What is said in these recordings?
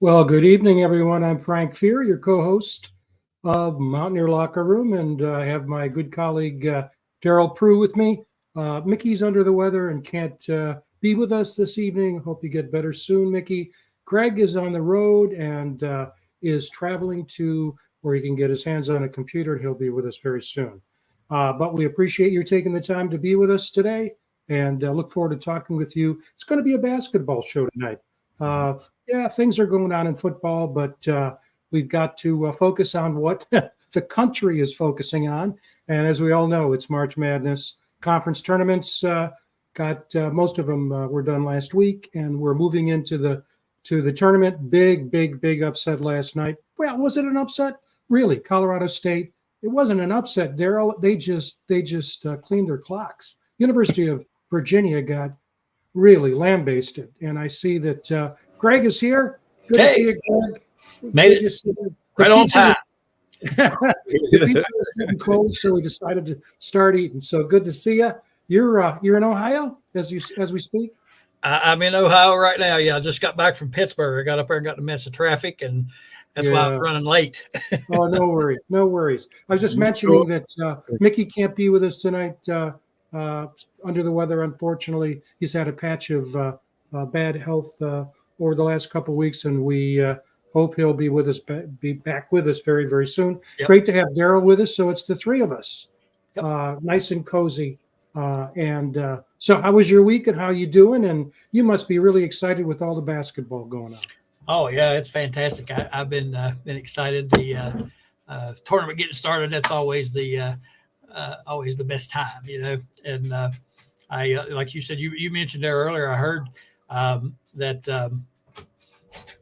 Well, good evening, everyone. I'm Frank Fear, your co-host of Mountaineer Locker Room, and I have my good colleague Daryl Prue with me. Mickey's under the weather and can't be with us this evening. Hope you get better soon, Mickey. Greg is on the road and is traveling to where he can get his hands on a computer, and he'll be with us very soon. But we appreciate you taking the time to be with us today, and look forward to talking with you. It's going to be a basketball show tonight. Yeah, things are going on in football, but we've got to focus on what the country is focusing on. And as we all know, it's March Madness. Conference tournaments got most of them were done last week, and we're moving into the tournament. Big upset last night. Well, was it an upset? Really, Colorado State. It wasn't an upset, Daryl. They just cleaned their clocks. University of Virginia got really lambasted, and I see that Greg is here. Good to see you, Greg. Made it right on time. The pizza was getting cold, so we decided to start eating. So good to see you. You're in Ohio as we speak. I'm in Ohio right now. Yeah, I just got back from Pittsburgh. I got up there and got in a mess of traffic, and that's why I was running late. Oh, no worries. I was just mentioning that Mickey can't be with us tonight. Under the weather, unfortunately. He's had a patch of bad health over the last couple of weeks, and we hope he'll be with us, be back with us very, very soon. Yep. Great to have Daryl with us. So it's the three of us, nice and cozy. So how was your week, and how are you doing? And you must be really excited with all the basketball going on. Oh yeah, it's fantastic. I've been excited. The tournament getting started. That's always the best time, you know. And I like you said, you mentioned there earlier. I heard that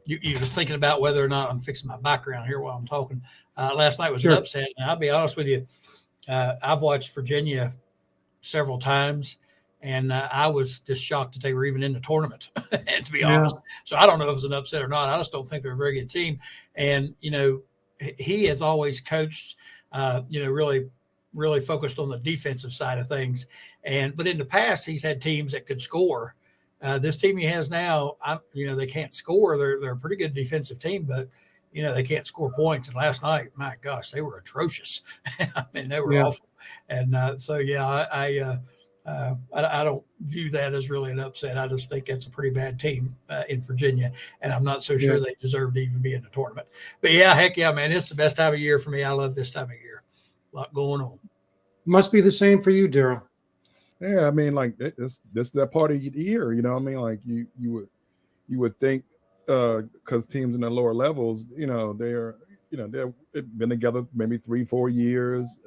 you was thinking about whether or not I'm fixing my background here while I'm talking. Last night was an upset, and I'll be honest with you. I've watched Virginia several times, and I was just shocked that they were even in the tournament, and to be honest. So I don't know if it was an upset or not. I just don't think they're a very good team. And, you know, he has always coached, really focused on the defensive side of things. But in the past, he's had teams that could score. This team he has now, they can't score. They're a pretty good defensive team, but, they can't score points. And last night, my gosh, they were atrocious. I mean, they were awful. And I don't view that as really an upset. I just think it's a pretty bad team in Virginia, and I'm not so sure they deserve to even be in the tournament. But heck yeah, man, it's the best time of year for me. I love this time of year. A lot going on. Must be the same for you, Daryl. Yeah, I mean, like this is that part of the year, you know what I mean? Like you would think because teams in the lower levels, they've been together maybe 3-4 years,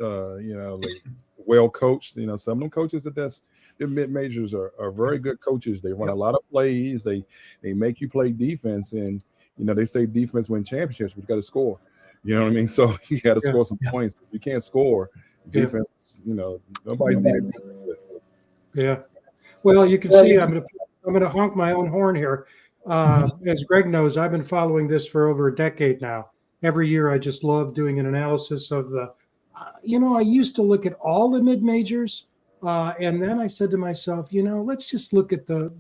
well coached. Some of them coaches the mid majors are very good coaches. They run a lot of plays. They make you play defense, and they say defense win championships, but you got to score. You know what I mean? So you got to score some points. If you can't score, defense, nobody's doing it. Yeah. Well, you can see I'm gonna honk my own horn here. As Greg knows, I've been following this for over a decade now. Every year, I just love doing an analysis of the. I used to look at all the mid majors, and then I said to myself, let's just look at the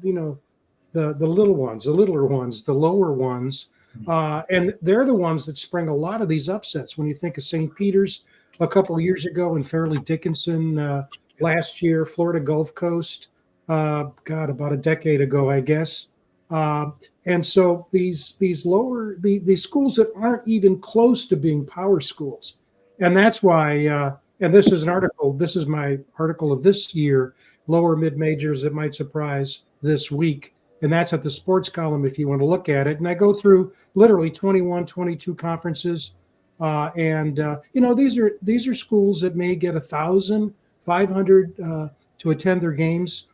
little ones, the littler ones, the lower ones, and they're the ones that spring a lot of these upsets. When you think of St. Peter's a couple of years ago and Fairleigh Dickinson last year, Florida Gulf Coast, about a decade ago, I guess. And so these lower these schools that aren't even close to being power schools. And that's why, and this is my article of this year, lower mid majors that might surprise this week. And that's at the sports column if you want to look at it. And I go through literally 21, 22 conferences. These are schools that may get 1,500 to attend their games.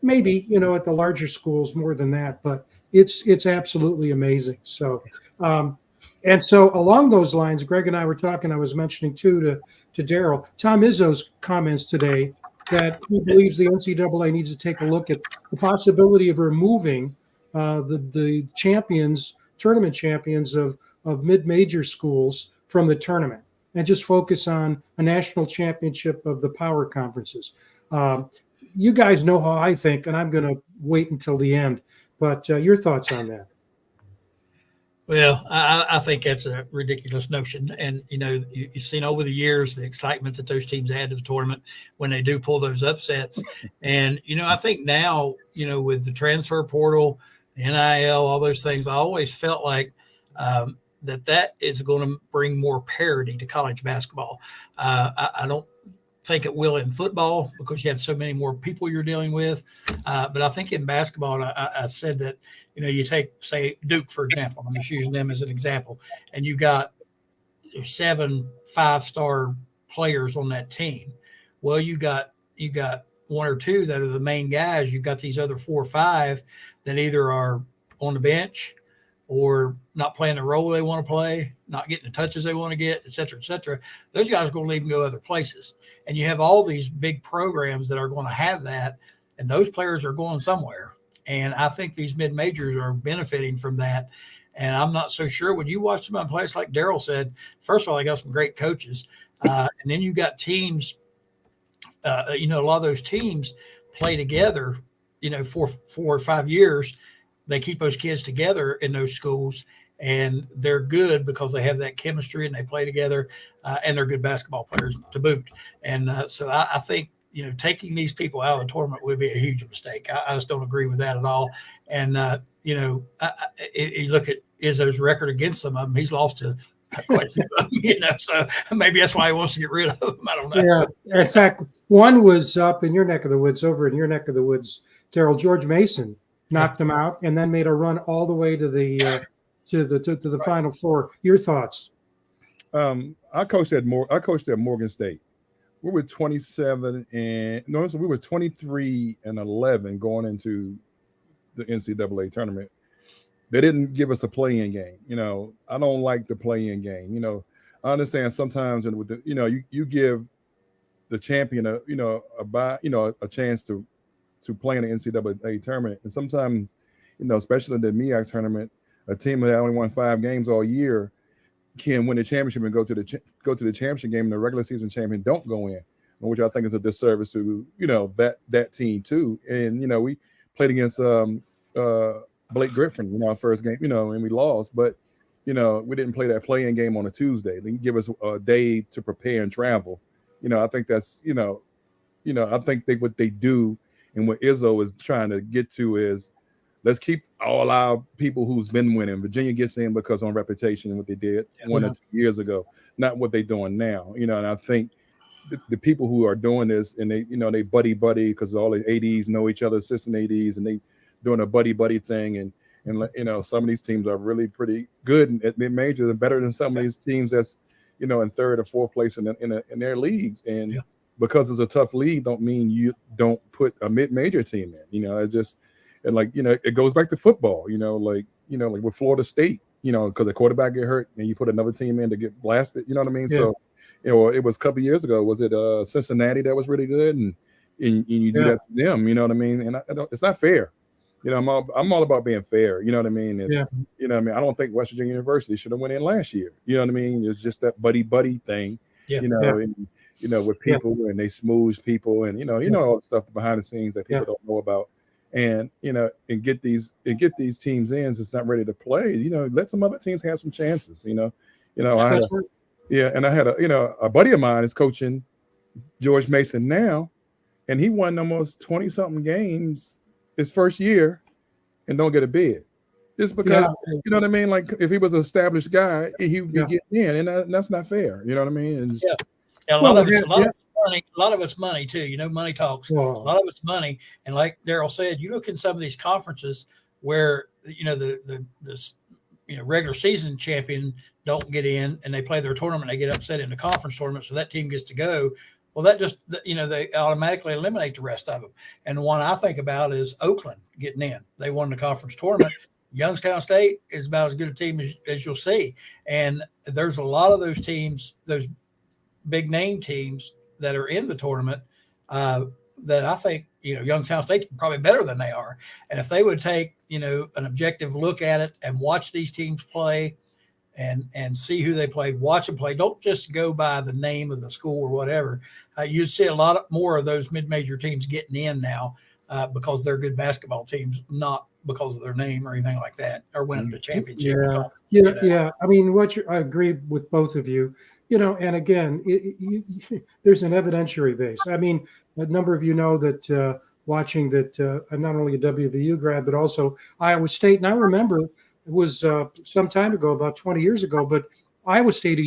Maybe, at the larger schools more than that, but it's absolutely amazing. So, and so along those lines, Greg and I were talking, I was mentioning too to Daryl, Tom Izzo's comments today that he believes the NCAA needs to take a look at the possibility of removing the tournament champions of mid-major schools from the tournament and just focus on a national championship of the power conferences. You guys know how I think, and I'm going to wait until the end. But your thoughts on that? Well, I think that's a ridiculous notion. And, you've seen over the years the excitement that those teams add to the tournament when they do pull those upsets. And, I think now, with the transfer portal, NIL, all those things, I always felt like that is going to bring more parity to college basketball. I don't think it will in football because you have so many more people you're dealing with. But I think in basketball, I said that, you take, say, Duke, for example. I'm just using them as an example. And you got 7 5-star players on that team. Well, you got 1 or 2 that are the main guys. You've got these other 4 or 5 that either are on the bench or not playing the role they want to play, not getting the touches they want to get, et cetera, et cetera. Those guys are going to leave and go other places. And you have all these big programs that are going to have that, and those players are going somewhere. And I think these mid-majors are benefiting from that. And I'm not so sure when you watch them on plays, like Daryl said, first of all, they got some great coaches. And then you got teams, a lot of those teams play together, for 4 or 5 years. They keep those kids together in those schools, and they're good because they have that chemistry and they play together, and they're good basketball players to boot. And so I think, taking these people out of the tournament would be a huge mistake. I just don't agree with that at all. And, you look at Izzo's record against some of them. He's lost to quite a few of them, so maybe that's why he wants to get rid of them. I don't know. Yeah. In fact, one was up in your neck of the woods, over in your neck of the woods, Daryl. George Mason knocked him out and then made a run all the way to the Final Four. Your thoughts? I coached at Morgan State. We were 23-11 going into the NCAA tournament. They didn't give us a play-in game. I don't like the play-in game. I understand sometimes, and with you give the champion a chance to play in the NCAA tournament, and sometimes, especially in the MEAC tournament, a team that only won 5 games all year can win the championship and go to the championship game, and the regular season champion don't go in, which I think is a disservice to that team too. And we played against Blake Griffin, our first game, and we lost, but we didn't play that play-in game on a Tuesday. They give us a day to prepare and travel. I think that's I think what they do and what Izzo is trying to get to is, let's keep all our people who's been winning. Virginia gets in because on reputation and what they did 1 or 2 years ago, not what they're doing now. And I think the people who are doing this, and they buddy because all the ADs know each other, assistant ADs, and they doing a buddy thing. And some of these teams are really pretty good at mid-major, better than some of these teams that's in 3rd or 4th place in their leagues. And because it's a tough league, don't mean you don't put a mid-major team in. It goes back to football. Like with Florida State, because the quarterback get hurt and you put another team in to get blasted. You know what I mean? Yeah. So, it was a couple of years ago. Was it Cincinnati that was really good, and you do that to them? You know what I mean? And it's not fair. I'm all about being fair. You know what I mean? I don't think West Virginia University should have went in last year. You know what I mean? It's just that buddy thing. And, with people, and they smooth people, and all the stuff behind the scenes that people don't know about. And and get these teams in that's not ready to play. Let some other teams have some chances. I had a buddy of mine is coaching George Mason now, and he won almost 20-something games his first year and don't get a bid. Just because, you know what I mean? Like, if he was an established guy, he would be getting in, and that's not fair. You know what I mean? A lot of it's money too. Money talks. A lot of it's money, and like Daryl said, you look in some of these conferences where the regular season champion don't get in, and they play their tournament, they get upset in the conference tournament, so that team gets to go. Well, that just they automatically eliminate the rest of them. And the one I think about is Oakland getting in. They won the conference tournament. Youngstown State is about as good a team as you'll see, and there's a lot of those teams, those big name teams that are in the tournament that I think, Youngstown State's probably better than they are. And if they would take, an objective look at it and watch these teams play and see who they played, watch them play, don't just go by the name of the school or whatever. You'd see a lot more of those mid-major teams getting in now because they're good basketball teams, not because of their name or anything like that, or winning the championship. Yeah. I mean, I agree with both of you. And again, there's an evidentiary base. I mean, a number of you know that watching that I'm not only a WVU grad, but also Iowa State. And I remember it was some time ago, about 20 years ago, but Iowa State,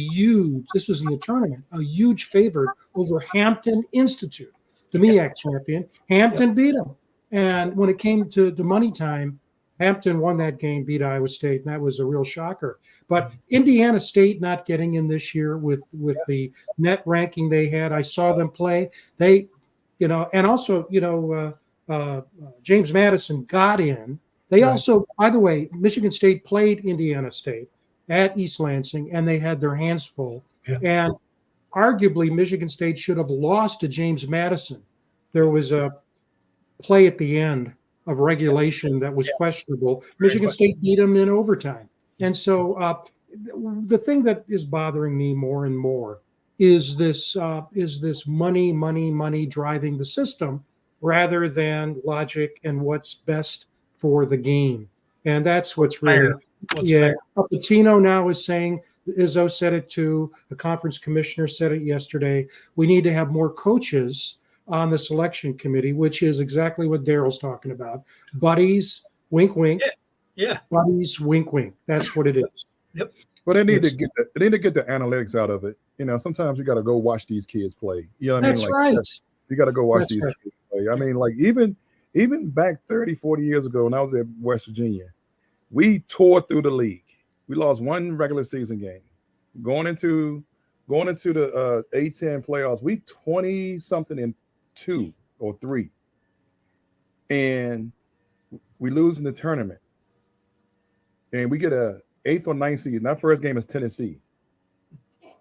this was in the tournament, a huge favorite over Hampton Institute, the MEAC champion. Hampton beat them. And when it came to the money time, Hampton won that game, beat Iowa State, and that was a real shocker. But Indiana State not getting in this year with the net ranking they had. I saw them play. They, and also, James Madison got in. They also, by the way, Michigan State played Indiana State at East Lansing, and they had their hands full. Yeah. And arguably, Michigan State should have lost to James Madison. There was a play at the end of regulation that was questionable. Michigan State beat them in overtime. And so the thing that is bothering me more and more is this money driving the system rather than logic and what's best for the game. And that's what's really fair. Patino now is saying, Izzo said it too, the conference commissioner said it yesterday, we need to have more coaches on the selection committee, which is exactly what Daryl's talking about. Buddies, wink, wink. Yeah. Buddies, wink, wink. That's what it is. Yep. Well, they need to get the analytics out of it. Sometimes you got to go watch these kids play. You know what I mean? That's right. You got to go watch these kids play. I mean, like even back 30, 40 years ago when I was at West Virginia, we tore through the league. We lost one regular season game. Going into the A-10 playoffs, we 20-something in 2 or 3. And we lose in the tournament. And we get a 8th or 9th seed. And our first game is Tennessee.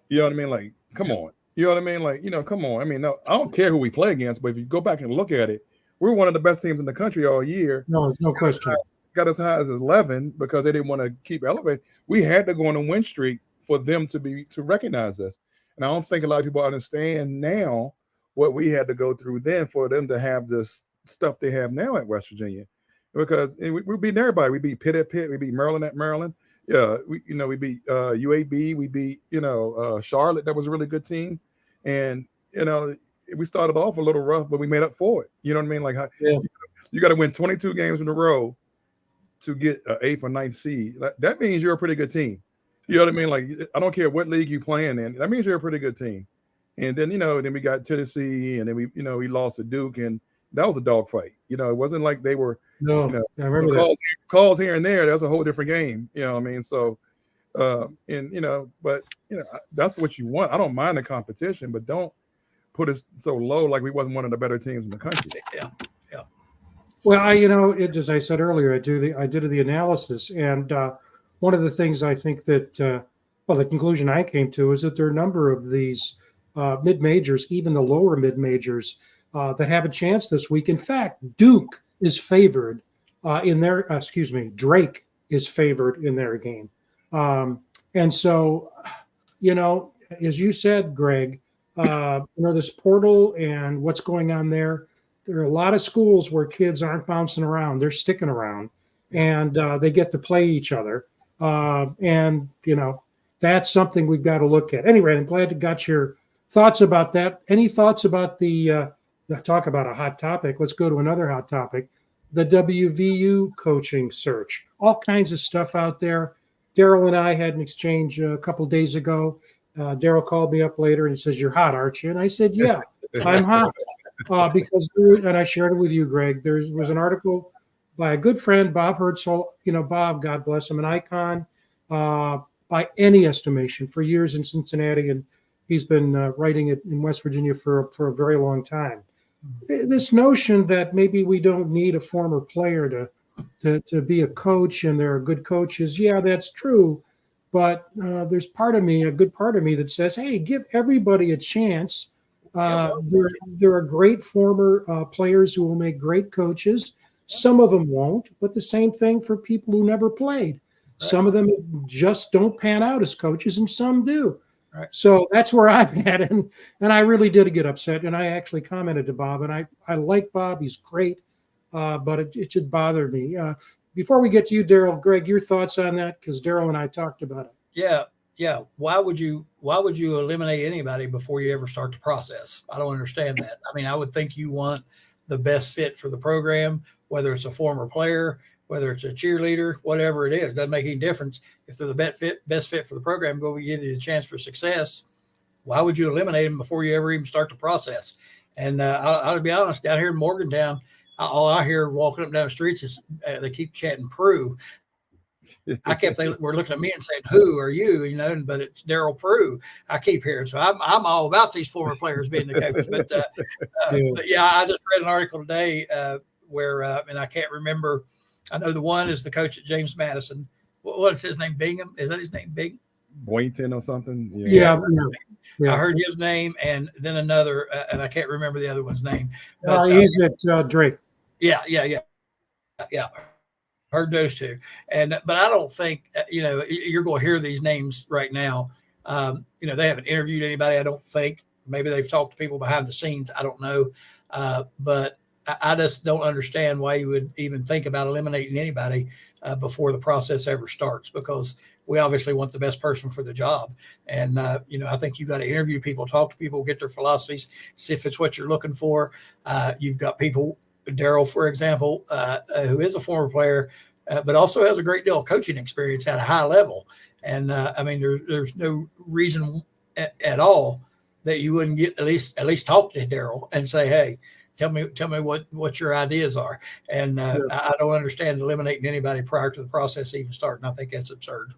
You know what I mean? Like, come on. You know what I mean? Like, come on. I mean, no, I don't care who we play against, but if you go back and look at it, we're one of the best teams in the country all year. No question. Got as high as 11 because they didn't want to keep elevating. We had to go on a win streak for them to recognize us. And I don't think a lot of people understand now what we had to go through then for them to have this stuff they have now at West Virginia. Because we beat everybody. We beat Pitt at Pitt. We beat Maryland at Maryland. Yeah, we beat UAB. We beat Charlotte. That was a really good team. And we started off a little rough, but we made up for it. You know what I mean? Like you got to win 22 games in a row to get an 8th or 9th seed. That means you're a pretty good team. You know what I mean? Like, I don't care what league you playing in. That means you're a pretty good team. And then, then we got Tennessee, and then we lost to Duke, and that was a dogfight. It wasn't like they were. No, I remember that. Calls here and there. That's a whole different game. You know what I mean? So, but that's what you want. I don't mind the competition, but don't put us so low like we wasn't one of the better teams in the country. Yeah. Well, as I said earlier, I did the analysis, and one of the things I think that, the conclusion I came to is that there are a number of these mid-majors, even the lower mid-majors, that have a chance this week. In fact, Duke is favored Drake is favored in their game. And so, as you said, Greg, this portal and what's going on there are a lot of schools where kids aren't bouncing around. They're sticking around, and they get to play each other. And that's something we've got to look at. Anyway, I'm glad you got your thoughts about that. Any thoughts about the talk about a hot topic? Let's go to another hot topic, the WVU coaching search. All kinds of stuff out there. Daryl and I had an exchange a couple of days ago. Daryl called me up later and he says, "You're hot, aren't you?" And I said, "Yeah, I'm hot." Because, and I shared it with you, Greg, there was an article by a good friend, Bob Hertzel, Bob, God bless him, an icon by any estimation for years in Cincinnati, and he's been writing it in West Virginia for a very long time. This notion that maybe we don't need a former player to be a coach, and there are good coaches, yeah, that's true, but there's a good part of me that says, hey, give everybody a chance. There are great former players who will make great coaches. Some of them won't, but the same thing for people who never played. Right. Some of them just don't pan out as coaches, and some do. Right. So that's where I'm at, and I really did get upset, and I actually commented to Bob, and I like Bob. He's great, but it should bother me. before we get to you, Daryl, Greg, your thoughts on that? Because Daryl and I talked about it. Yeah. Why would you eliminate anybody before you ever start the process? I don't understand that. I mean, I would think you want the best fit for the program, whether it's a former player, whether it's a cheerleader, whatever it is, doesn't make any difference. If they're the best fit for the program, go give you the chance for success. Why would you eliminate them before you ever even start the process? And I'll be honest, down here in Morgantown, all I hear walking up and down the streets is they keep chanting "Prue." They were looking at me and saying, "Who are you?" You know, but it's Daryl Prue. I keep hearing, so I'm all about these former players being the coaches. But yeah, I just read an article today where, and I can't remember. I know the one is the coach at James Madison. What's his name? Bingham? Is that his name? Boynton or something? Yeah. I heard his name and then another, and I can't remember the other one's name. But, he's at Drake. Yeah. Heard those two, but I don't think you're going to hear these names right now. They haven't interviewed anybody. I don't think. Maybe they've talked to people behind the scenes. I don't know, but I just don't understand why you would even think about eliminating anybody before the process ever starts, because we obviously want the best person for the job. And, I think you got to interview people, talk to people, get their philosophies, see if it's what you're looking for. You've got people, Daryl, for example, who is a former player, but also has a great deal of coaching experience at a high level. And there's no reason at all that you wouldn't at least talk to Daryl and say, hey, tell me what your ideas are. And I don't understand eliminating anybody prior to the process even starting. I think that's absurd.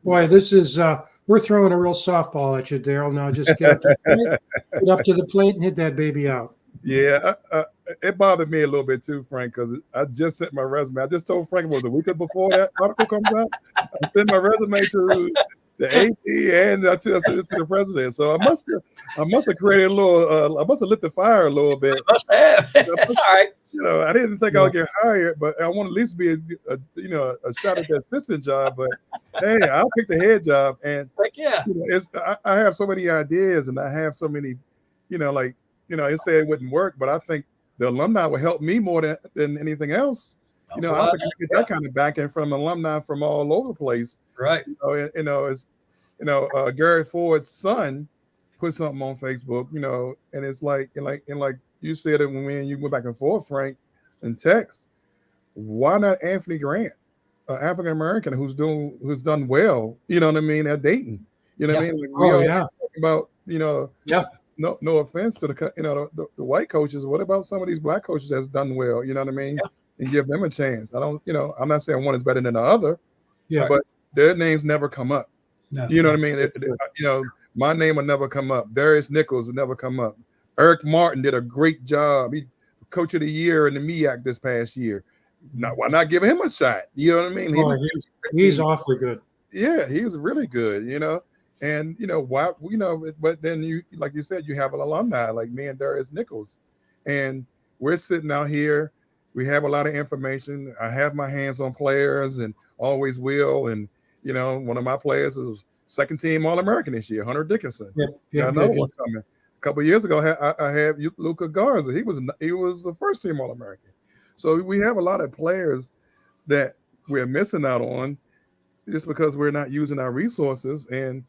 Boy, this is we're throwing a real softball at you, Daryl. Now just get up to the plate and hit that baby out. Yeah, it bothered me a little bit too, Frank, because I just sent my resume. I just told Frank it was a week before that article comes out. I sent my resume to the AD and I sent it to the president. So I must have created a little. I must have lit the fire a little bit. Must have. That's all right. I didn't think I'll get hired, but I want to at least be a shot at the assistant job. But hey, I'll pick the head job. And I have so many ideas, and I have so many, it said it wouldn't work, but I think the alumni will help me more than anything else. I think I get that kind of backing from alumni from all over the place. Right. Gary Ford's son put something on Facebook, and it's like you said it when you went back and forth, Frank, and text. Why not Anthony Grant, African American who's done well, at Dayton, I mean? We talking about, no offense to the white coaches. What about some of these black coaches that's done well, you know what I mean? Yeah. And give them a chance. I don't, I'm not saying one is better than the other, but their names never come up. No. You know what I mean? My name will never come up. Darius Nichols will never come up. Eric Martin did a great job. He coach of the year in the MEAC this past year. Why not give him a shot? You know what I mean? He's awfully good. Yeah, he was really good, And why? But then you, like you said, you have an alumni like me and Darius Nichols, and we're sitting out here. We have a lot of information. I have my hands on players, and always will. And one of my players is second team All-American this year, Hunter Dickinson. Another one coming. A couple of years ago, I had Luca Garza. He was the first team All-American. So we have a lot of players that we're missing out on just because we're not using our resources. And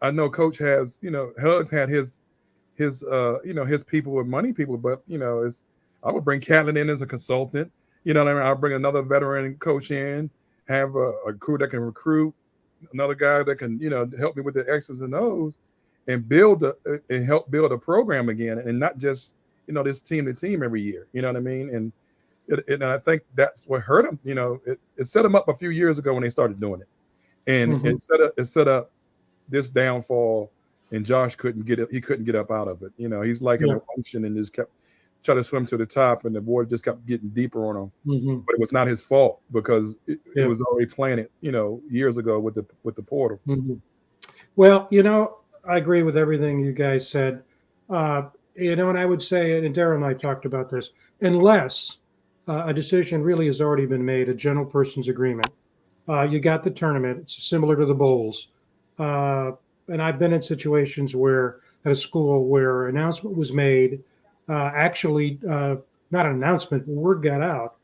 I know Coach has, Huggs had his people with money people, but I would bring Catlett in as a consultant. You know what I mean? I'll bring another veteran coach in, have a crew that can recruit, another guy that can, help me with the X's and O's, and help build a program again, and not just, this team to team every year. You know what I mean? And I think that's what hurt them. It set them up a few years ago when they started doing it. And it set up this downfall, and Josh couldn't get up out of it. He's like an ocean and just kept trying to swim to the top, and the board just kept getting deeper on him. But it was not his fault because it was already planted, years ago with the portal. Well, I agree with everything you guys said. And I would say, and Darren and I talked about this, unless a decision really has already been made, a general person's agreement. You got the tournament. It's similar to the bowls. And I've been in situations where at a school where an announcement was made, not an announcement, but word got out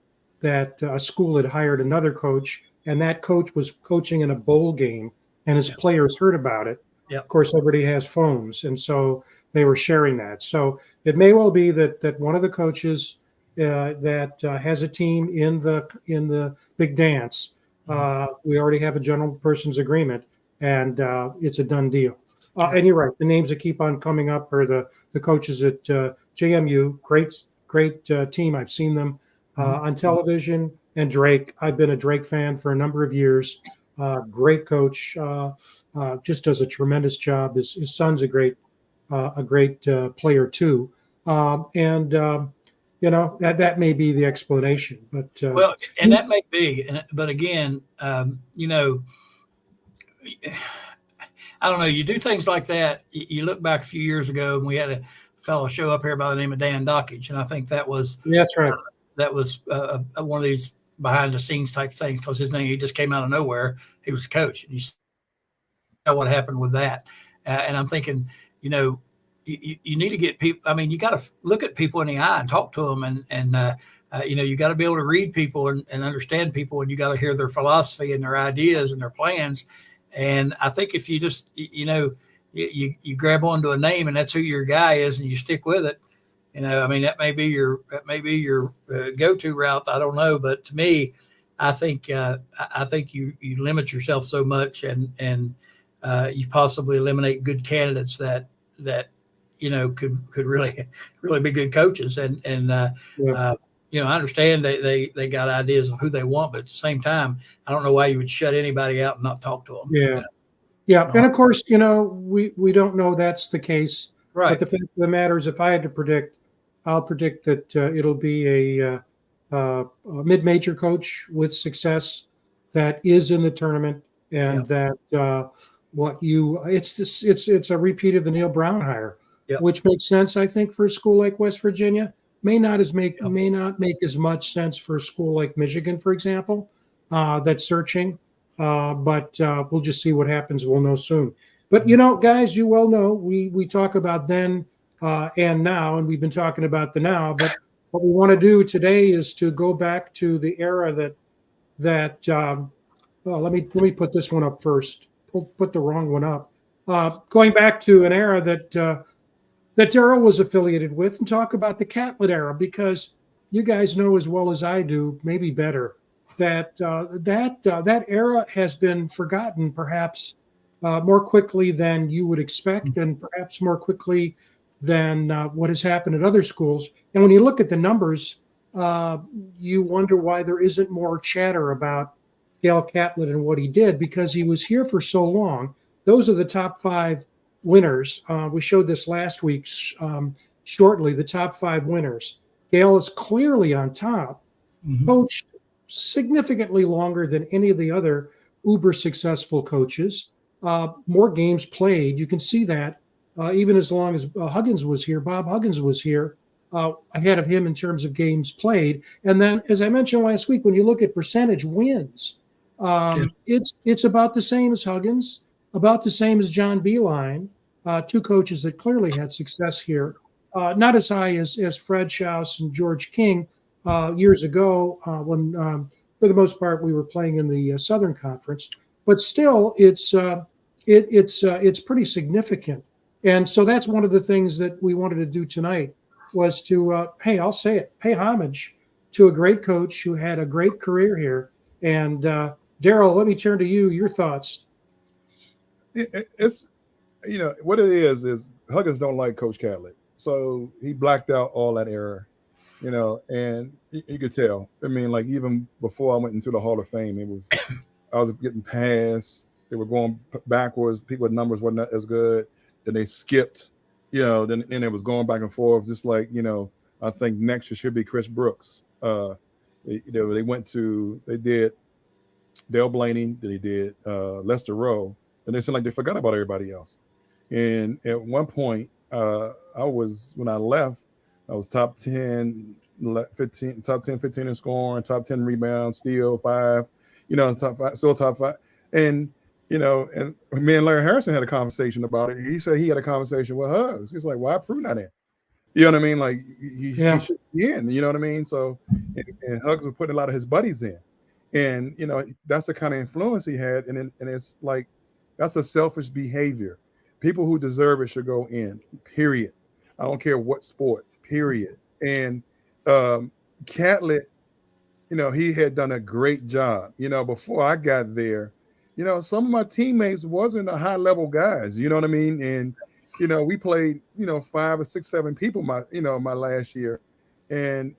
that a school had hired another coach, and that coach was coaching in a bowl game, and his players heard about it. Yep. Of course, everybody has phones, and so they were sharing that. So it may well be that one of the coaches that has a team in the big dance. We already have a general person's agreement, and it's a done deal. And you're right. The names that keep on coming up are the coaches at JMU. Great team. I've seen them on television. And Drake. I've been a Drake fan for a number of years. Great coach. Just does a tremendous job. His son's a great player too. That may be the explanation. But well, and that may be. But again, I don't know. You do things like that. You look back a few years ago, and we had a fellow show up here by the name of Dan Dockage, and I think that was that's right. That was one of these behind the scenes type things, because his name, he just came out of nowhere. He was the coach, and you know what happened with that. And I'm thinking, you need to get people. I mean, you got to look at people in the eye and talk to them, and you got to be able to read people and understand people, and you got to hear their philosophy and their ideas and their plans. And I think if you just, you grab onto a name and that's who your guy is, and you stick with it, that may be your go-to route. I don't know, but to me, I think you limit yourself so much, and you possibly eliminate good candidates that could really be good coaches. I understand they got ideas of who they want, but at the same time, I don't know why you would shut anybody out and not talk to them. Yeah. And of course, we don't know that's the case. Right. But the fact of the matter is, if I had to predict, I'll predict that it'll be a mid-major coach with success that is in the tournament, and that it's a repeat of the Neil Brown hire, which makes sense, I think, for a school like West Virginia. May not make as much sense for a school like Michigan, for example, that's searching. But we'll just see what happens. We'll know soon. But guys, you well know we talk about then and now, and we've been talking about the now. But what we want to do today is to go back to the era that. Let me put this one up first. Put the wrong one up. Going back to an era that Darrell was affiliated with, and talk about the Catlett era, because you guys know as well as I do, maybe better, that that era has been forgotten perhaps more quickly than you would expect, and perhaps more quickly than what has happened at other schools. And when you look at the numbers, you wonder why there isn't more chatter about Gale Catlett and what he did, because he was here for so long. Those are the top 5 winners. We showed this last week shortly, the top 5 winners. Gale is clearly on top, coached significantly longer than any of the other uber successful coaches. More games played. You can see that even as long as Huggins was here, Bob Huggins was here ahead of him in terms of games played. And then, as I mentioned last week, when you look at percentage wins, it's about the same as Huggins, about the same as John Beeline, 2 coaches that clearly had success here. Not as high as Fred Schaus and George King years ago when, for the most part, we were playing in the Southern Conference. But still, it's pretty significant. And so that's one of the things that we wanted to do tonight was to, I'll say it, pay homage to a great coach who had a great career here. And Darrell, let me turn to you. Your thoughts. It's what it is Huggins don't like Coach Catlett, so he blacked out all that era, and you could tell. I mean, like even before I went into the Hall of Fame, I was getting passed. They were going backwards. People's numbers weren't as good. Then they skipped, then it was going back and forth. Just like I think next year should be Chris Brooks. They did Dale Blaney, they did Lester Rowe. And they seemed like they forgot about everybody else. And at one point, when I left, I was top 10, 15 in scoring, top 10 rebounds, steal 5, top 5, still top 5. And, and me and Larry Harrison had a conversation about it. He said he had a conversation with Hugs. He's like, why Prue not in? You know what I mean? Like he Yeah. should be in. You know what I mean? So and Hugs was putting a lot of his buddies in, and that's the kind of influence he had. And it's like that's a selfish behavior. People who deserve it should go in. Period. I don't care what sport. Period. And Catlett, he had done a great job. Before I got there, some of my teammates wasn't the high level guys. You know what I mean? And we played 5 or 6, 7 people my last year, and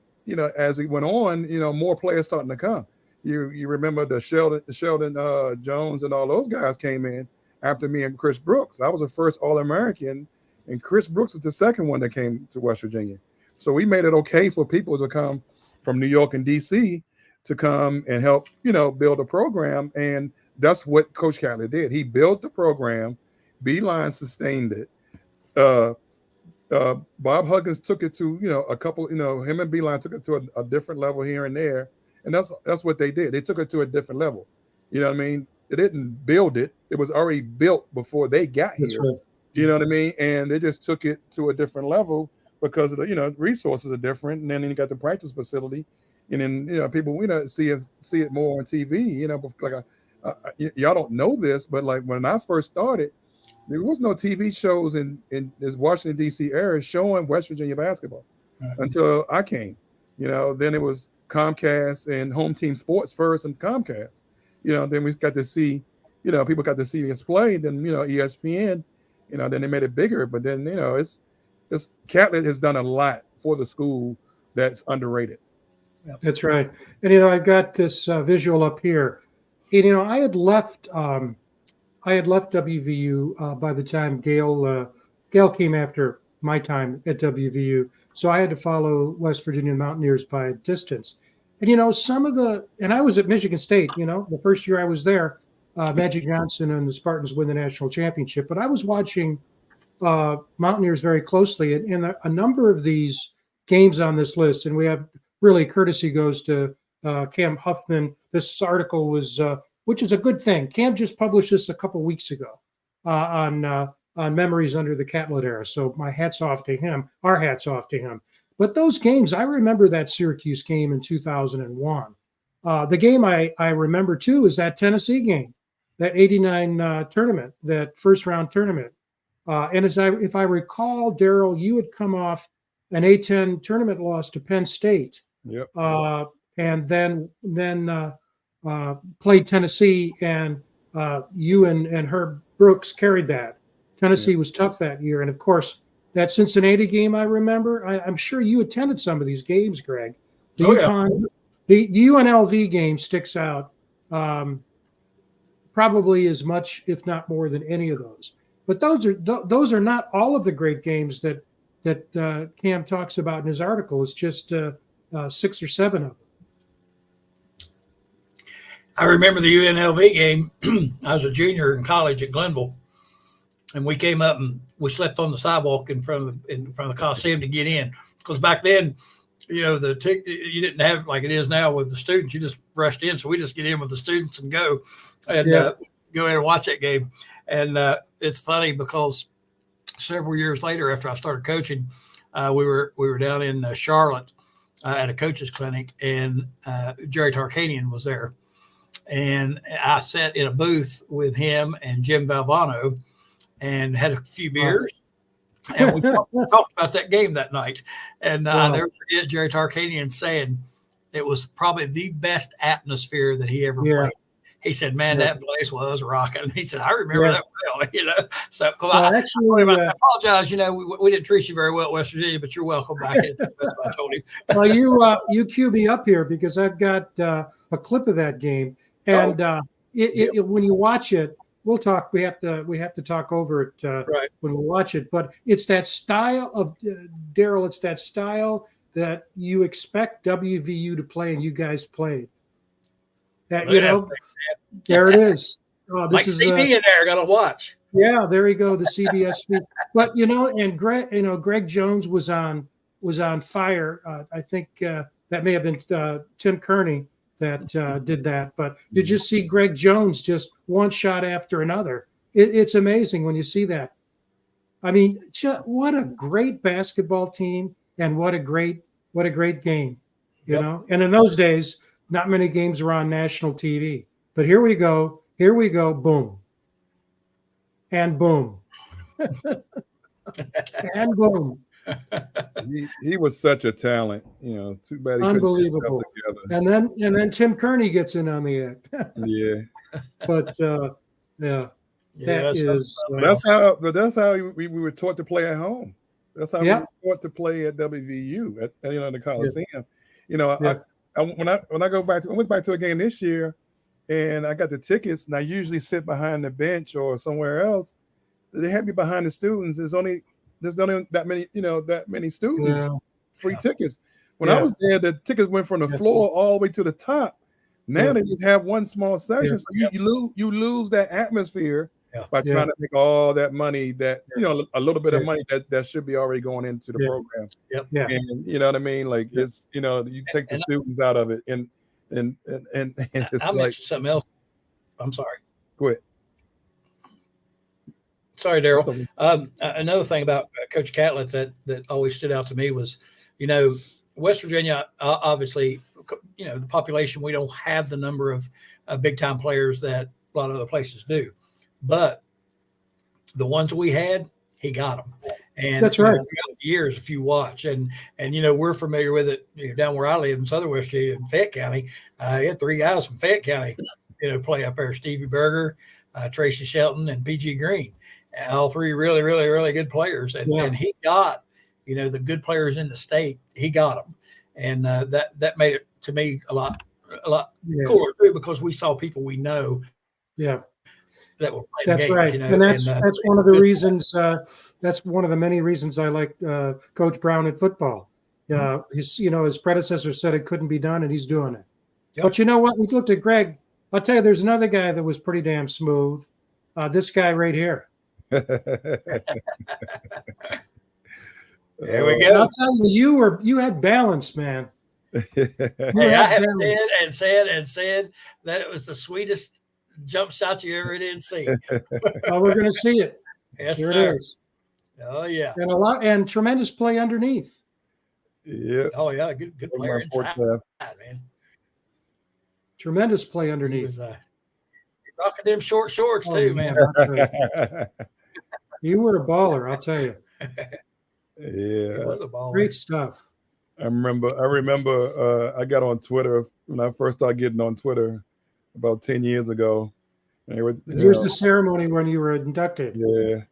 as it went on, more players starting to come. You remember the Sheldon Jones and all those guys came in after me and Chris Brooks. I was the first All-American, and Chris Brooks was the second one that came to West Virginia. So we made it okay for people to come from New York and DC to come and help, build a program. And that's what Coach Catlett did. He built the program. Beeline sustained it. Bob Huggins took it to, a couple, him and Beeline took it to a different level here and there. And that's what they did. They took it to a different level. You know what I mean? They didn't build it. It was already built before they got here. Right. You know what I mean? And they just took it to a different level because of the, resources are different. And then you got the practice facility. And then, people, see it more on TV, like y'all don't know this, but like when I first started, there was no TV shows in this Washington, D.C. area showing West Virginia basketball until I came. Then it was Comcast and Home Team Sports first and Comcast. Then we got to see, people got to see us play. Then, ESPN, then they made it bigger. But then, it's Catlett has done a lot for the school that's underrated. That's right. And, I've got this visual up here. And, I had left WVU by the time Gale came after my time at WVU. So I had to follow West Virginia Mountaineers by distance. And, and I was at Michigan State, the first year I was there, Magic Johnson and the Spartans win the national championship. But I was watching Mountaineers very closely. And a number of these games on this list, and we have really courtesy goes to Cam Huffman. This article was which is a good thing. Cam just published this a couple weeks ago on memories under the Catlett era. So my hat's off to him. Our hats off to him. But those games, I remember that Syracuse game in 2001. The game I remember too is that Tennessee game, that '89 tournament, that first round tournament. And if I recall, Daryl, you had come off an A10 tournament loss to Penn State. Yep. And then played Tennessee, and you and Herb Brooks carried that. Tennessee was tough that year. And, of course, that Cincinnati game I remember, I'm sure you attended some of these games, Greg. The UNLV game sticks out probably as much, if not more, than any of those. But those are not all of the great games that Cam talks about in his article. It's just 6 or 7 of them. I remember the UNLV game. I was a junior in college at Glenville, and we came up and we slept on the sidewalk in front of the Coliseum to get in. Because back then, you didn't have like it is now with the students. You just rushed in, so we just get in with the students and go in and watch that game. And it's funny because several years later, after I started coaching, we were down in Charlotte at a coach's clinic, and Jerry Tarkanian was there. And I sat in a booth with him and Jim Valvano and had a few beers. And we talked about that game that night. And I'll never forget Jerry Tarkanian saying it was probably the best atmosphere that he ever played. He said, man, that place was rocking. He said, I remember that well, So I apologize, we didn't treat you very well at West Virginia, but you're welcome back. That's what I told him. Well, you cue me up here because I've got a clip of that game. And when you watch it, we'll talk. We have to talk over it when we watch it. But it's that style of Daryl. It's that style that you expect WVU to play, and you guys played. That there it is. This like is CB in there. Got to watch. Yeah, there you go. The CBS feed. But and Greg Jones was on fire. I think that may have been Tim Kearney that did that. But you just see Greg Jones just one shot after another. It's amazing when you see that. I mean, what a great basketball team, and what a great game, you know. And in those days, not many games were on national TV. But here we go, boom, and boom, and boom. He was such a talent, you know. Too bad he couldn't get himself Unbelievable. together. And then Tim Kearney gets in on the act. Yeah, But yeah, that is that's how we were taught to play at home. That's how we were taught to play at WVU at the Coliseum. Yeah. You know, Yeah. when I go back to I went back to a game this year, and I got the tickets, and I usually sit behind the bench or somewhere else. They had me behind the students. There's only that many students, free tickets. When I was there, the tickets went from the floor all the way to the top. Now they just have one small section, so you lose that atmosphere by trying to make all that money that a little bit of money that should be already going into the program. And you know what I mean? Like it's you take the students out of it, and it's I'll like mention something else. I'm sorry. Go ahead. Sorry, Daryl. Another thing about Coach Catlett that always stood out to me was, West Virginia, obviously, the population, we don't have the number of big time players that a lot of other places do, but the ones we had, he got them. And that's right. Years, if you watch, and we're familiar with it down where I live in Southern West Virginia, in Fayette County. He had 3 guys from Fayette County, play up there: Stevie Berger, Tracy Shelton, and PG Green. All 3 really, really, really good players, and he got the good players in the state. He got them, and that made it to me a lot cooler too, because we saw people we know. Yeah. That will play that's the games, right, and that's one of the reasons. That's one of the many reasons I like Coach Brown at football. His predecessor said it couldn't be done, and he's doing it. But you know what? We looked at Greg. I'll tell you, there's another guy that was pretty damn smooth. This guy right here. There we go. I'll tell you, you had balance, man. Hey, I have said that it was the sweetest jump shot you ever did see. Well, we're going to see it. Yes, here sir. it is. Oh yeah, and tremendous play underneath. Yeah. Oh yeah, good player inside, man. Tremendous play underneath. He was, rocking them short shorts too, man. You were a baller, I'll tell you. Yeah, he was a baller. Great stuff. I remember I got on Twitter when I first started getting on Twitter about 10 years ago. And here's the ceremony when you were inducted. Yeah.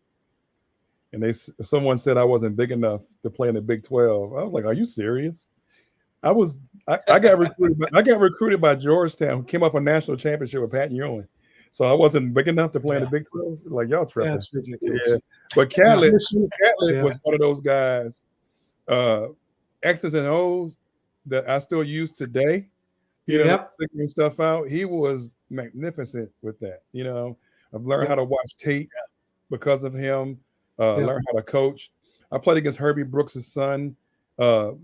And someone said I wasn't big enough to play in the Big 12. I was like, "Are you serious?" I got recruited. I got recruited by Georgetown, who came off a national championship with Pat Ewing. So I wasn't big enough to play in the Big 12. Like, y'all tripping. That's ridiculous. Yeah. But Catlett was one of those guys, X's and O's that I still use today. Figuring stuff out. He was magnificent with that. I've learned how to watch tape because of him. Learned how to coach. I played against Herbie Brooks' son a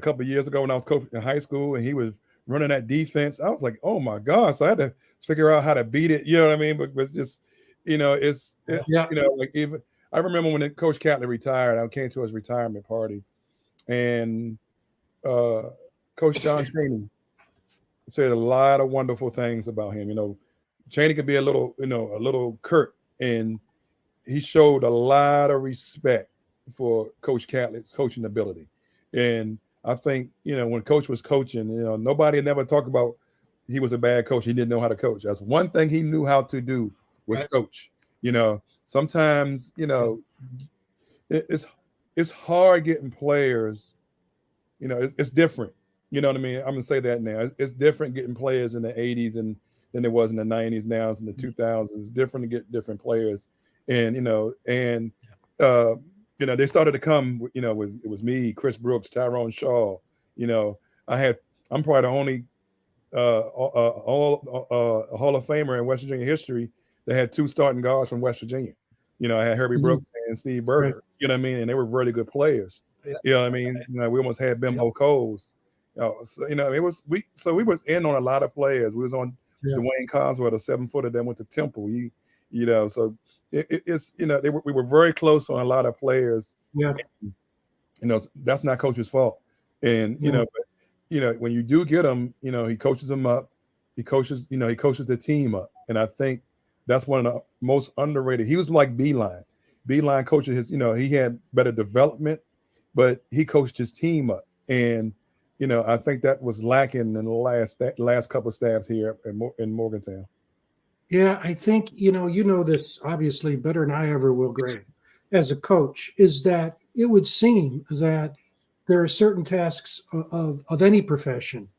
couple of years ago when I was coaching in high school, and he was running that defense. I was like, oh my God. So I had to figure out how to beat it. You know what I mean? But it's just, like even I remember when Coach Catlett retired, I came to his retirement party, and Coach John Chaney said a lot of wonderful things about him. Chaney could be a little curt, and he showed a lot of respect for Coach Catlett's coaching ability. And I think, when Coach was coaching, nobody never talked about he was a bad coach. He didn't know how to coach. That's one thing he knew how to do was coach. Sometimes, it's hard getting players. It's different. You know what I mean? I'm going to say that now. It's different getting players in the 80s and than it was in the 90s. Now it's in the 2000s. It's different to get different players. And, they started to come, it was me, Chris Brooks, Tyrone Shaw. I'm probably the only Hall of Famer in West Virginia history that had 2 starting guards from West Virginia. I had Herbie Brooks and Steve Berger. Right. You know what I mean? And they were really good players. Yeah. You know what I mean? We almost had Bimbo Coles. It was we was in on a lot of players. We was on Dwayne Coswell, the 7-footer that went to Temple. So it's we were very close on a lot of players. Yeah. That's not coach's fault. And when you do get them, he coaches them up. He coaches the team up. And I think that's one of the most underrated. He was like Beeline. Beeline coaches his, he had better development, but he coached his team up. And I think that was lacking in the last couple of staffs here in Morgantown. Yeah, I think you know this obviously better than I ever will, Greg, as a coach, is that it would seem that there are certain tasks of any profession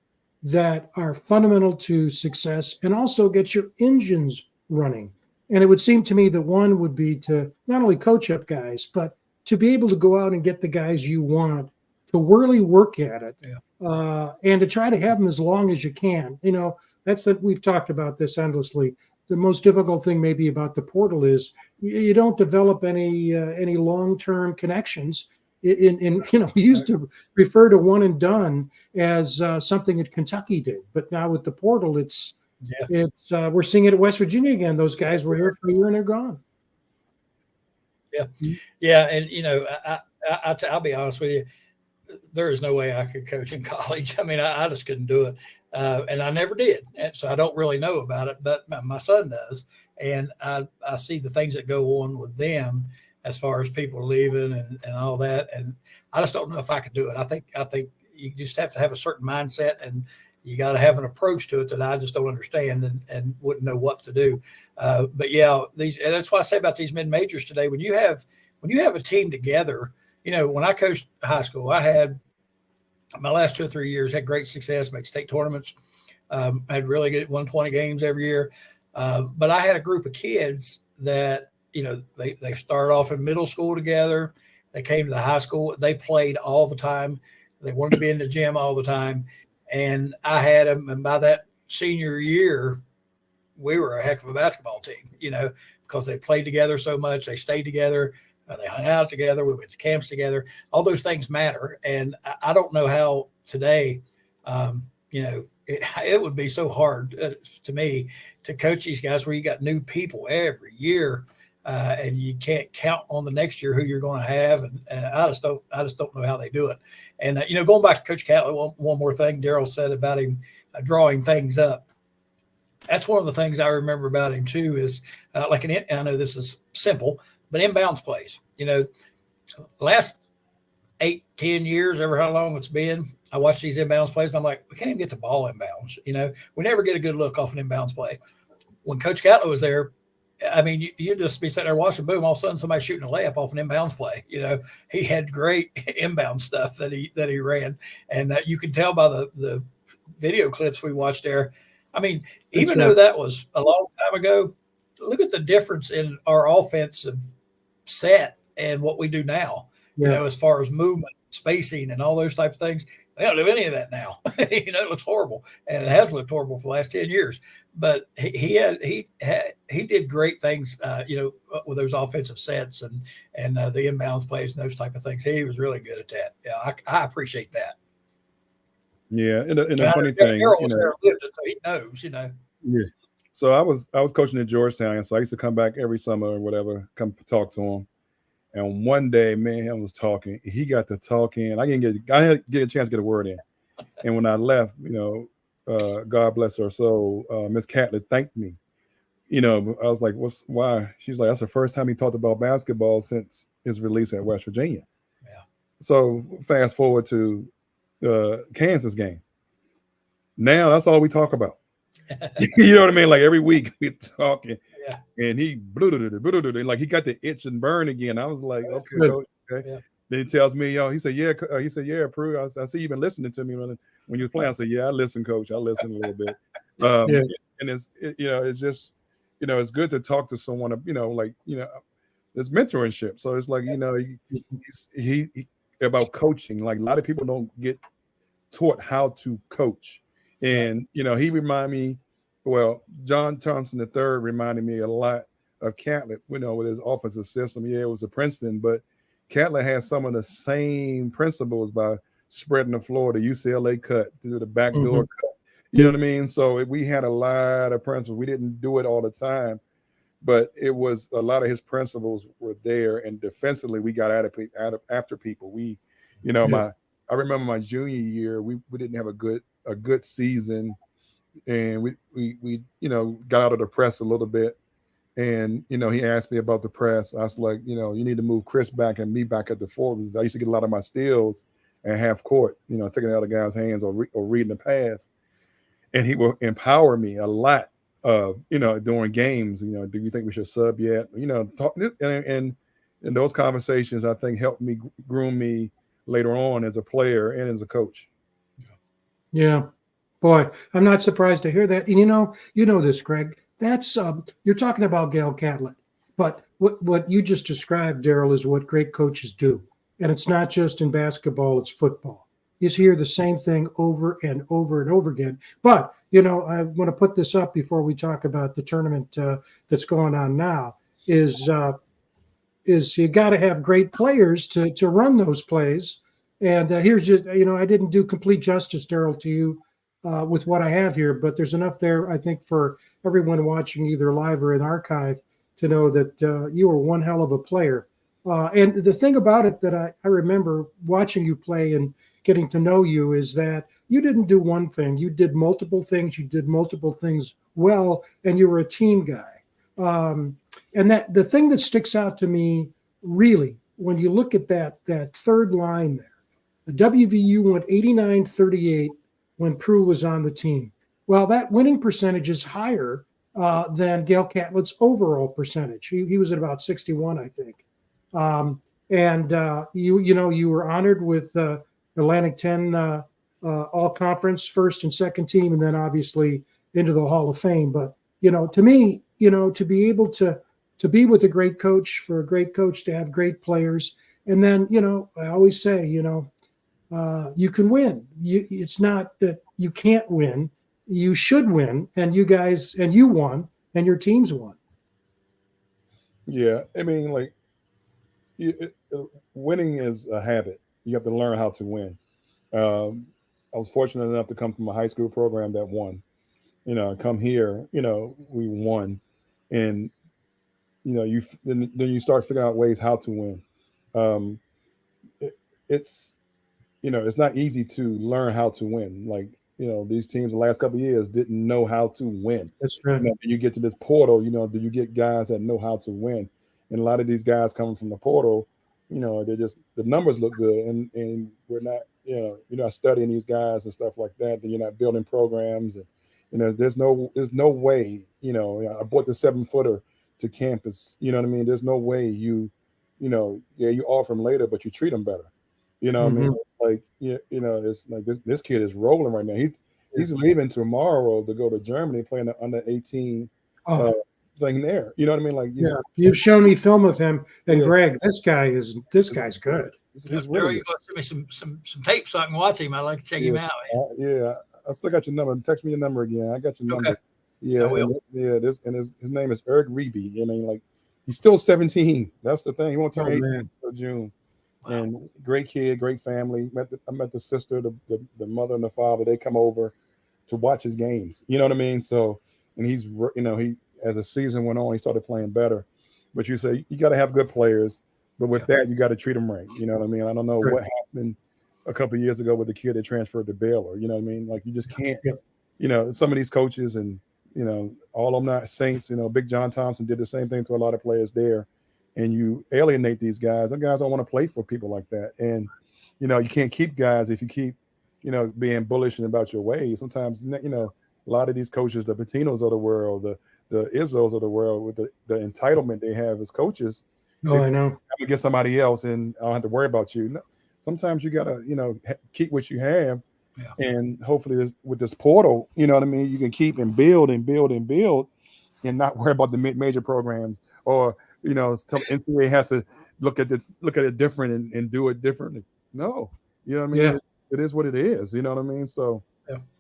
that are fundamental to success and also get your engines running. And it would seem to me that one would be to not only coach up guys, but to be able to go out and get the guys you want to really work at it, and to try to have them as long as you can. We've talked about this endlessly. The most difficult thing maybe about the portal is you don't develop any long-term connections. We used to refer to one and done as something that Kentucky did, but now with the portal, it's we're seeing it at West Virginia again. Those guys were here for a year and they're gone. Yeah, and I'll be honest with you, there is no way I could coach in college. I mean, I just couldn't do it, and I never did, and so I don't really know about it. But my son does, and I see the things that go on with them as far as people leaving and all that. And I just don't know if I could do it. I think you just have to have a certain mindset, and you got to have an approach to it that I just don't understand and wouldn't know what to do. But yeah, and that's why I say about these mid-majors today, when you have a team together, when I coached high school, I had my last 2 or 3 years, had great success, made state tournaments, had really good 120 games every year. But I had a group of kids that, they started off in middle school together. They came to the high school. They played all the time. They wanted to be in the gym all the time. And I had them. And by that senior year, we were a heck of a basketball team, because they played together so much. They stayed together. They hung out together. We went to camps together. All those things matter. And I don't know how today, it would be so hard to me to coach these guys where you got new people every year. And you can't count on the next year who you're going to have, and I just don't know how they do it. And going back to Coach Catlett, one more thing Daryl said about him drawing things up. That's one of the things I remember about him too. Is I know this is simple, but inbounds plays. Last 8-10 years, ever how long it's been, I watch these inbounds plays, and I'm like, we can't even get the ball inbounds. We never get a good look off an inbounds play. When Coach Catlett was there, I mean, you'd just be sitting there watching, boom, all of a sudden somebody shooting a layup off an inbounds play. He had great inbound stuff that he ran. And you can tell by the video clips we watched there. I mean, even though that was a long time ago, look at the difference in our offensive set and what we do now, as far as movement, spacing, and all those type of things. They don't do any of that now. It looks horrible, and it has looked horrible for the last 10 years. But he did great things, with those offensive sets and the inbounds plays and those type of things. He was really good at that. Yeah, I appreciate that. Yeah, and the funny thing, Harold was there and lived it, so he knows. Yeah. So I was coaching in Georgetown, and so I used to come back every summer or whatever, come talk to him. And one day, me and him was talking. He got to talking. I didn't get a chance to get a word in. And when I left, God bless her soul, Miss Catlett thanked me. I was like, why? She's like, that's the first time he talked about basketball since his release at West Virginia. Yeah. So fast forward to the Kansas game. Now that's all we talk about. You know what I mean? Like every week we're talking. Yeah. And he like he got the itch and burn again. I was like, okay. Yeah. Then he tells me, he said, yeah, Prue. I see you've been listening to me when you were playing. I said, yeah, I listen, Coach. I listen a little bit. And it's just, it's good to talk to someone, there's mentorship. So it's like, he about coaching. Like a lot of people don't get taught how to coach. And, he reminded me, John Thompson III reminded me a lot of Catlett, with his offensive system. Yeah, it was a Princeton, but Catlett has some of the same principles by spreading the floor, the UCLA cut, to the backdoor cut. You know what I mean? So we had a lot of principles. We didn't do it all the time, but it was a lot of his principles were there, and defensively we got after people. We, Yeah. I remember my junior year, we didn't have a good season, and we got out of the press a little bit. And he asked me about the press. I was like, you need to move Chris back and me back at the forwards. I used to get a lot of my steals and half court, taking it out of guys' hands or reading the pass. And he will empower me a lot, during games. Do you think we should sub yet? Talk, and those conversations, I think, helped me groom me later on as a player and as a coach. Yeah. Boy, I'm not surprised to hear that. And you know this, Greg. That's you're talking about Gale Catlett, but what you just described, Daryl, is what great coaches do. And it's not just in basketball; it's football. You hear the same thing over and over and over again. But I want to put this up before we talk about the tournament that's going on now. Is you got to have great players to run those plays. And here's just I didn't do complete justice, Daryl, to you with what I have here, but there's enough there, I think, for everyone watching either live or in archive to know that you were one hell of a player. And the thing about it that I remember watching you play and getting to know you is that you didn't do one thing. You did multiple things. You did multiple things well, and you were a team guy. And that the thing that sticks out to me really, when you look at that third line there, the WVU went 89-38 when Prue was on the team. Well, that winning percentage is higher than Gale Catlett's overall percentage. He was at about 61, I think. You were honored with Atlantic 10 all conference first and second team, and then obviously into the Hall of Fame. But to me, to be able to be with a great coach, for a great coach to have great players, and then I always say you can win. It's not that you can't win. You should win, and you won, and your teams won. Yeah, I mean, winning is a habit. You have to learn how to win. I was fortunate enough to come from a high school program that won. Come here, we won, and then you start figuring out ways how to win. It's it's not easy to learn how to win. These teams the last couple of years didn't know how to win. That's right. You get to this portal, do you get guys that know how to win? And a lot of these guys coming from the portal, they're just, the numbers look good, and we're not, you're not studying these guys and stuff like that. Then you're not building programs, and there's no way, I brought the 7-footer to campus. You know what I mean? There's no way you offer them later, but you treat them better. What I mean? It's like this kid is rolling right now. He's leaving tomorrow to go to Germany, playing the under 18 thing there. You know what I mean? You've shown me film of him, and Greg, this guy's good. He's really you're going to send me some tape so I can watch him. I'd like to check him out. I still got your number. Text me your number again. I got your number. Okay. Yeah, his name is Erg Reeby. I mean, he's still 17. That's the thing. He won't turn 18 until June. Wow. And great kid, great family. I met the sister, the mother and the father. They come over to watch his games. You know what I mean? So, and he's, he, as the season went on, he started playing better. But you say you got to have good players, but with that, you got to treat them right. You know what I mean? I don't know what happened a couple of years ago with the kid that transferred to Baylor. You know what I mean? You just can't. Some of these coaches and all of them not saints. Big John Thompson did the same thing to a lot of players there. And you alienate these guys. Some guys don't want to play for people like that. And, you can't keep guys if you keep, being bullish and about your ways. Sometimes, a lot of these coaches, the Patinos of the world, the Izzos of the world, with the entitlement they have as coaches. I know. I'm gonna get somebody else and I don't have to worry about you. No, sometimes you got to, keep what you have. Yeah. And hopefully with this portal, you know what I mean? You can keep and build and build and build and not worry about the major programs or, NCAA has to look at it different and do it differently. No, you know what I mean? Yeah. It is what it is. You know what I mean? So,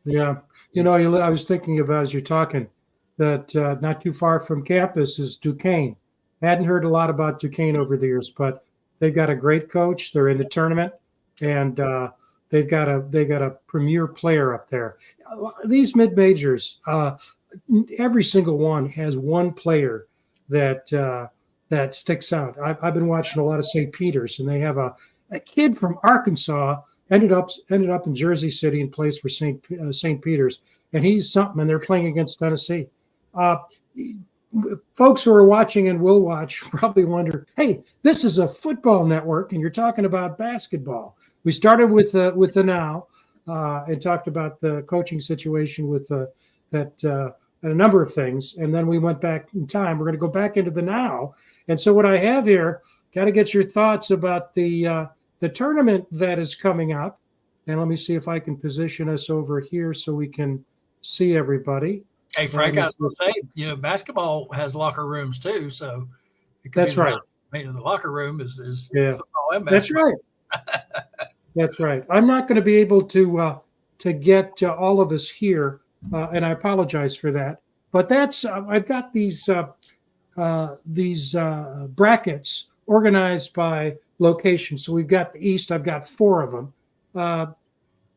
yeah. I was thinking about as you're talking that not too far from campus is Duquesne. Hadn't heard a lot about Duquesne over the years, but they've got a great coach. They're in the tournament, and they've got a premier player up there. These mid majors, every single one has one player that sticks out. I've been watching a lot of St. Peter's, and they have a kid from Arkansas ended up in Jersey City and plays for St. Peter's, and he's something. And they're playing against Tennessee. Folks who are watching and will watch probably wonder, hey, this is a football network, and you're talking about basketball. We started with the now and talked about the coaching situation with a number of things, and then we went back in time. We're going to go back into the now, and so what I have here, got to get your thoughts about the tournament that is coming up. And let me see if I can position us over here so we can see everybody. Hey, Frank, I was going to say, basketball has locker rooms too. So that's right. The locker room is football and basketball. That's right. That's right. I'm not going to be able to get all of us here, and I apologize for that. But that's I've got these brackets organized by location. So we've got the East. I've got 4 of them.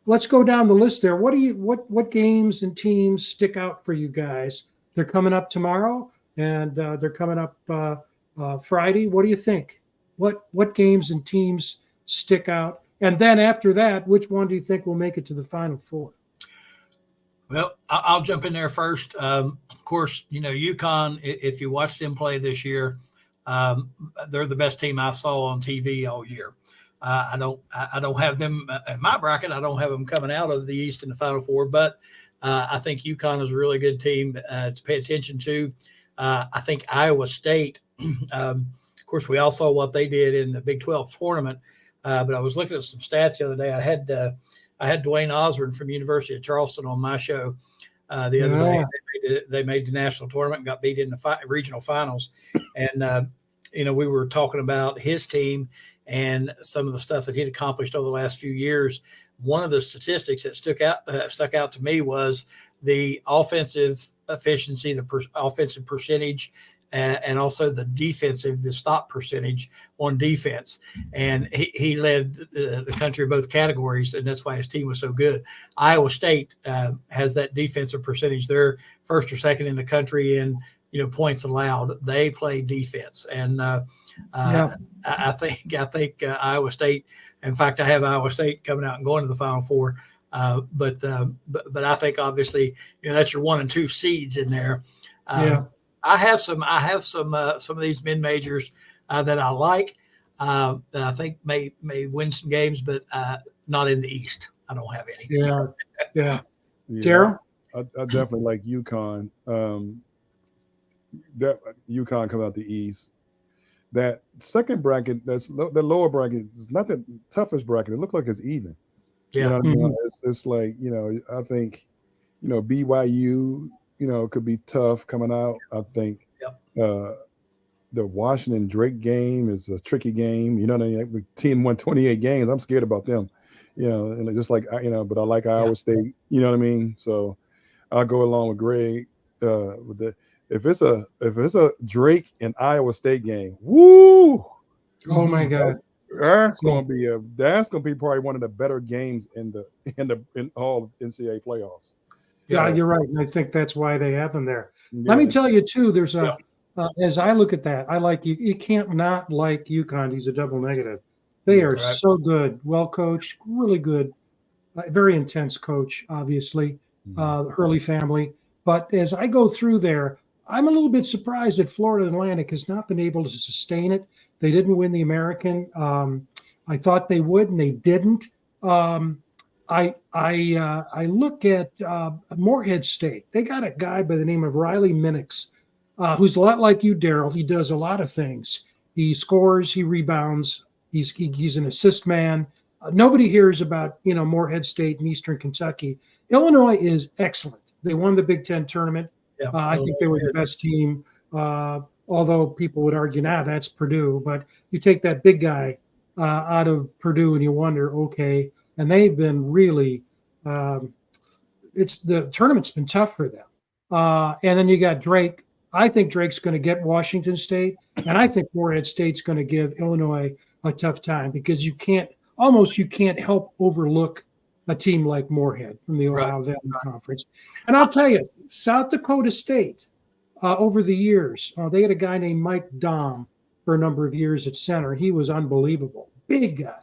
Let's go down the list there. What games and teams stick out for you guys? They're coming up tomorrow, and they're coming up Friday. What do you think? What games and teams stick out? And then after that, which one do you think will make it to the Final Four? Well, I'll jump in there first. Of course, UConn, if you watch them play this year, they're the best team I saw on TV all year. I don't have them in my bracket. I don't have them coming out of the East in the Final Four, but I think UConn is a really good team to pay attention to. I think Iowa State, of course, we all saw what they did in the Big 12 tournament, but I was looking at some stats the other day. I had Dwayne Osborne from University of Charleston on my show the other day. They made the national tournament and got beat in the regional finals. And, we were talking about his team and some of the stuff that he'd accomplished over the last few years. One of the statistics that stuck out to me was the offensive efficiency, the offensive percentage, and also the stop percentage on defense. And he led the country in both categories, and that's why his team was so good. Iowa State has that defensive percentage. They're first or second in the country in points allowed. They play defense, and I think Iowa State. In fact, I have Iowa State coming out and going to the Final Four. But I think obviously that's your 1 and 2 seeds in there. I have some of these mid majors that I like that I think may win some games, but not in the East. I don't have any. Yeah. Daryl? I definitely like UConn. That UConn coming out the East. That second bracket, the lower bracket is not the toughest bracket. It looks like it's even. Yeah. You know what I mean? It's like, I think, BYU, could be tough coming out. I think the Washington Drake game is a tricky game. The team won 28 games. I'm scared about them. And just like, but I like Iowa State. You know what I mean? So I'll go along with Greg with the. If it's a Drake and Iowa State game, woo! Oh my God, that's gonna be probably one of the better games in all NCAA playoffs. Yeah, you're right, and I think that's why they have them there. Yeah. Let me tell you too. There's as I look at that, I like you. You can't not like UConn. He's a double negative. They are so good, well coached, really good, very intense coach. Obviously, Hurley family. But as I go through there, I'm a little bit surprised that Florida Atlantic has not been able to sustain it. They didn't win the American. I thought they would, and they didn't. I look at Morehead State. They got a guy by the name of Riley Minix, who's a lot like you, Daryl. He does a lot of things. He scores, he rebounds. He's an assist man. Nobody hears about Morehead State and Eastern Kentucky. Illinois is excellent. They won the Big Ten tournament. Yeah, I think they were the best team, although people would argue, that's Purdue. But you take that big guy out of Purdue and you wonder, okay, and they've been really the tournament's been tough for them. And then you got Drake. I think Drake's going to get Washington State, and I think Morehead State's going to give Illinois a tough time because you can't help overlook a team like Morehead from the Ohio Valley Conference. And I'll tell you, South Dakota State, over the years. They had a guy named Mike Dom for a number of years at center. He was unbelievable. Big guy.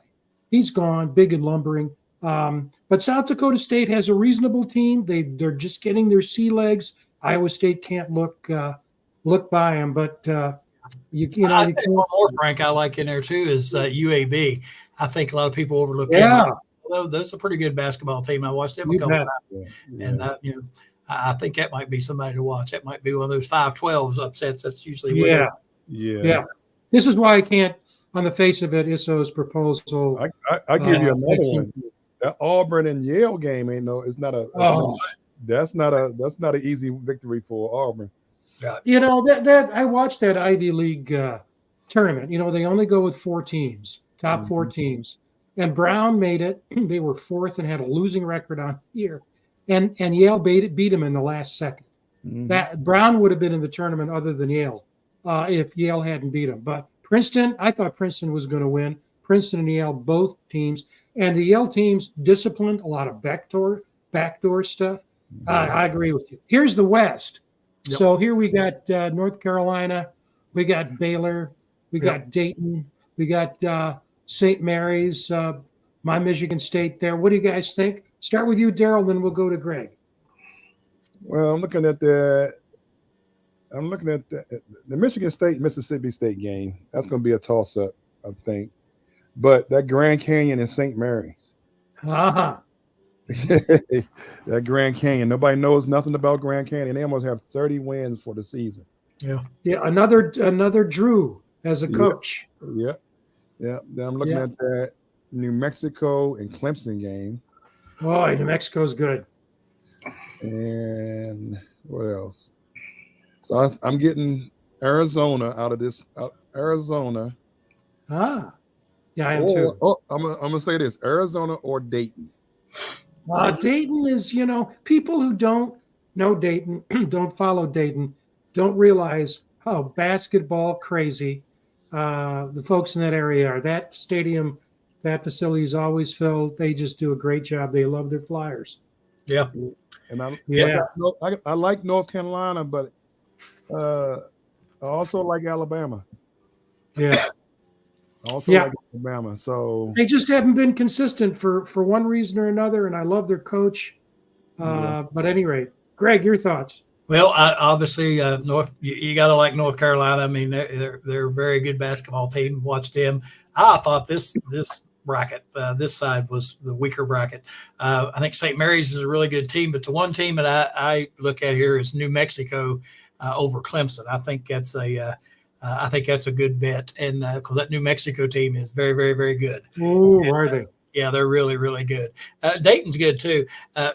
He's gone, big and lumbering. But South Dakota State has a reasonable team. They're just getting their sea legs. Iowa State can't look by them, but you know, I think one more, Frank, I like in there too is UAB. I think a lot of people overlook them. Yeah. Although that's a pretty good basketball team. I watched them a You couple bet. times, and you know, I think that might be somebody to watch. That might be one of those 5-12s upsets. That's usually yeah. This is why I can't, on the face of it, Isso's proposal. I give you another one. That Auburn and Yale game ain't no. It's not a. That's not an easy victory for Auburn. You know, that I watched that Ivy League tournament. You know, they only go with 4 teams, top 4 teams, and Brown made it. They were 4th and had a losing record on year, and Yale beat them in the last second. That Brown would have been in the tournament other than Yale if Yale hadn't beat them. But Princeton, I thought Princeton was going to win. Princeton and Yale, both teams, and the Yale teams disciplined, a lot of backdoor stuff. I agree with you. Here's the West. Yep. So here we got North Carolina, we got Baylor, we got Dayton, we got St. Mary's, my Michigan State there. What do you guys think? Start with you, Daryl, then we'll go to Greg. Well, I'm looking at the Michigan State Mississippi State game. That's going to be a toss-up, I think. But that Grand Canyon and St. Mary's. That Grand Canyon. Nobody knows nothing about Grand Canyon. They almost have 30 wins for the season. Yeah. Another Drew as a coach. Yeah. Then I'm looking at that New Mexico and Clemson game. Boy, New Mexico's good. And what else? So I'm getting Arizona out of this. Arizona. Yeah, I am too. I'm gonna say this: Arizona or Dayton. Dayton is, you know, people who don't know Dayton, don't follow Dayton, don't realize how basketball crazy the folks in that area are. That stadium, that facility is always filled. They just do a great job. They love their Flyers. Yeah. And I like North Carolina, but I also like Alabama. Yeah. Like Alabama. So they just haven't been consistent for one reason or another, and I love their coach. But at any rate, Greg, your thoughts? Well, obviously, you got to like North Carolina. I mean, they're a very good basketball team. Watch them. I thought this bracket, this side was the weaker bracket. I think St. Mary's is a really good team, but the one team that I look at here is New Mexico over Clemson. I think that's a good bet, and because that New Mexico team is very, very, very good. Oh, are they? Yeah, they're really, really good. Dayton's good too.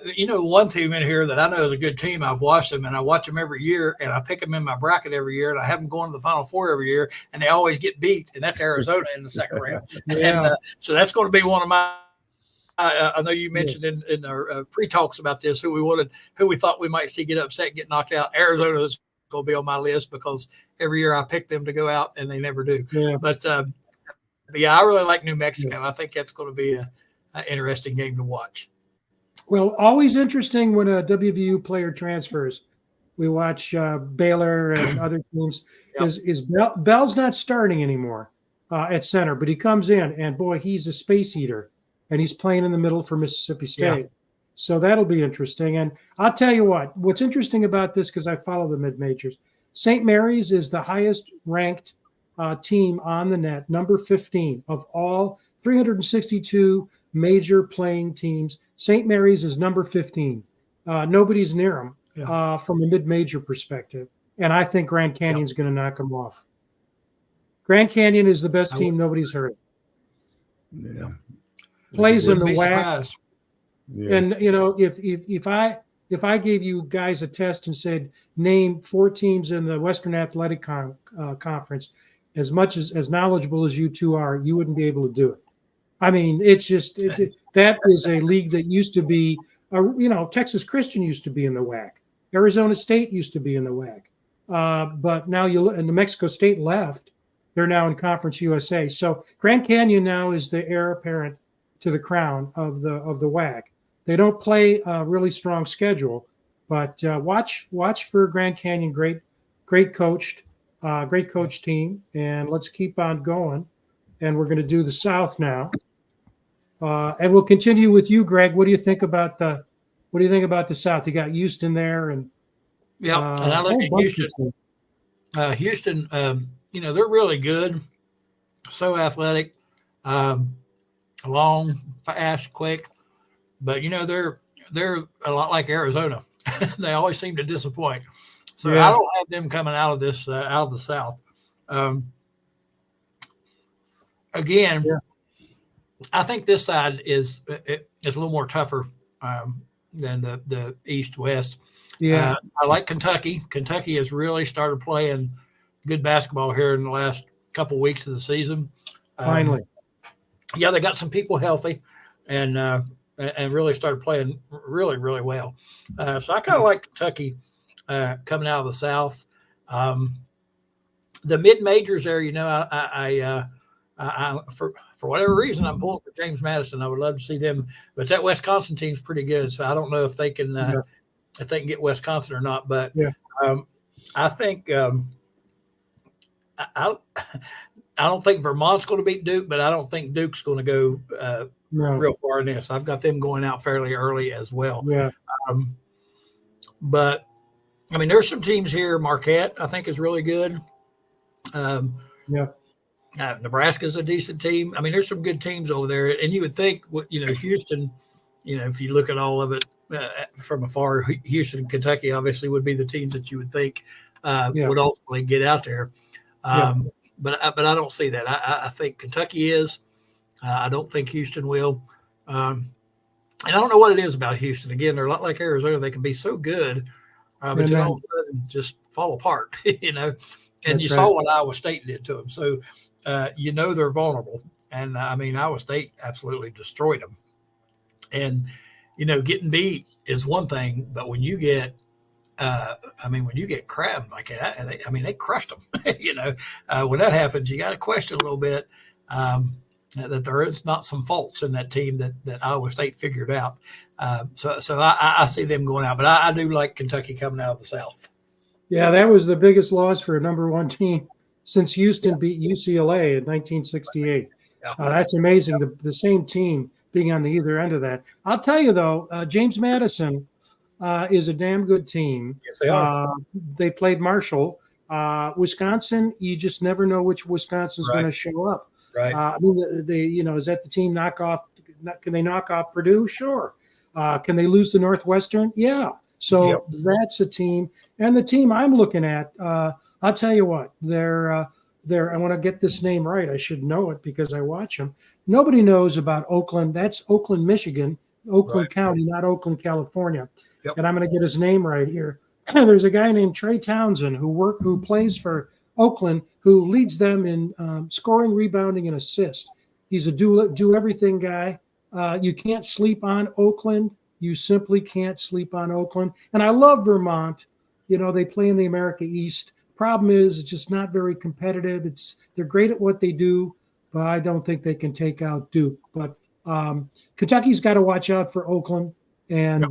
You know, one team in here that I know is a good team. I've watched them, and I watch them every year, and I pick them in my bracket every year, and I have them going to the Final Four every year, and they always get beat, and that's Arizona in the second round. And so that's going to be one of my. I know you mentioned in our pre-talks about this who we thought we might see get upset, get knocked out. Arizona is going to be on my list because every year I pick them to go out, and they never do. Yeah. But I really like New Mexico. I think that's going to be an interesting game to watch. Well, always interesting when a WVU player transfers. We watch Baylor and other teams. Is Bell's not starting anymore at center, but he comes in, and boy, he's a space eater, and he's playing in the middle for Mississippi State. Yeah. So that'll be interesting. And I'll tell you what's interesting about this, because I follow the mid-majors, St. Mary's is the highest ranked team on the net, number 15 of all 362 major playing teams. St. Mary's is number 15. Nobody's near them from a mid-major perspective. And I think Grand Canyon's going to knock them off. Grand Canyon is the best team nobody's heard of. Yeah. Plays in the WAC. Surprised. Yeah. And, you know, if I gave you guys a test and said, name 4 teams in the Western Athletic Conference, as much as knowledgeable as you two are, you wouldn't be able to do it. I mean, it's just that is a league that used to be, Texas Christian used to be in the WAC. Arizona State used to be in the WAC. But now and New Mexico State left. They're now in Conference USA. So Grand Canyon now is the heir apparent to the crown of the WAC. They don't play a really strong schedule, but watch for Grand Canyon. Great great coach team, and let's keep on going. And we're going to do the South now, and we'll continue with you, Greg. What do you think about the South? You got Houston there, and Yeah, and I look at Houston. Houston, they're really good, so athletic, long, fast, quick. But they're a lot like Arizona. They always seem to disappoint. So I don't have them coming out of this out of the South. Again, I think this side is a little more tougher than the East West. Yeah, I like Kentucky. Kentucky has really started playing good basketball here in the last couple of weeks of the season. Finally, they got some people healthy, and really started playing really, really well. So I kind of like Kentucky coming out of the South. The mid majors there, I for whatever reason, I'm pulling for James Madison. I would love to see them, but that Wisconsin team's pretty good. So I don't know if they can get Wisconsin or not. But I think I don't think Vermont's going to beat Duke, but I don't think Duke's going to go real far in this. I've got them going out fairly early as well. Yeah. But I mean, there's some teams here. Marquette, I think, is really good. Nebraska's a decent team. I mean, there's some good teams over there, and you would think, Houston. If you look at all of it from afar, Houston and Kentucky obviously would be the teams that you would think would ultimately get out there. But I don't see that. I think Kentucky is. I don't think Houston will. And I don't know what it is about Houston. Again, they're a lot like Arizona. They can be so good, but then all of a sudden just fall apart, And That's you saw what Iowa State did to them. So, they're vulnerable. And, Iowa State absolutely destroyed them. And, getting beat is one thing, but when you get crabbed like that, they crushed them. When that happens, you got to question a little bit that there is not some faults in that team that Iowa State figured out. So I see them going out, but I do like Kentucky coming out of the South. Yeah, that was the biggest loss for a number one team since Houston beat UCLA in 1968. That's amazing. The same team being on the either end of that. I'll tell you though, James Madison is a damn good team. Yes, they are. They played Marshall. Wisconsin, you just never know which Wisconsin's going to show up. Right. Is that the team knock off? Can they knock off Purdue? Sure. Can they lose to Northwestern? Yeah. So that's a team. And the team I'm looking at, I'll tell you what, they're I want to get this name right. I should know it because I watch them. Nobody knows about Oakland. That's Oakland, Michigan, Oakland County, not Oakland, California. Yep. And I'm going to get his name right here. There's a guy named Trey Townsend who plays for Oakland, who leads them in scoring, rebounding, and assist. He's a do everything guy. You can't sleep on Oakland. You simply can't sleep on Oakland. And I love Vermont. They play in the America East. Problem is, it's just not very competitive. They're great at what they do, but I don't think they can take out Duke. But Kentucky's got to watch out for Oakland. And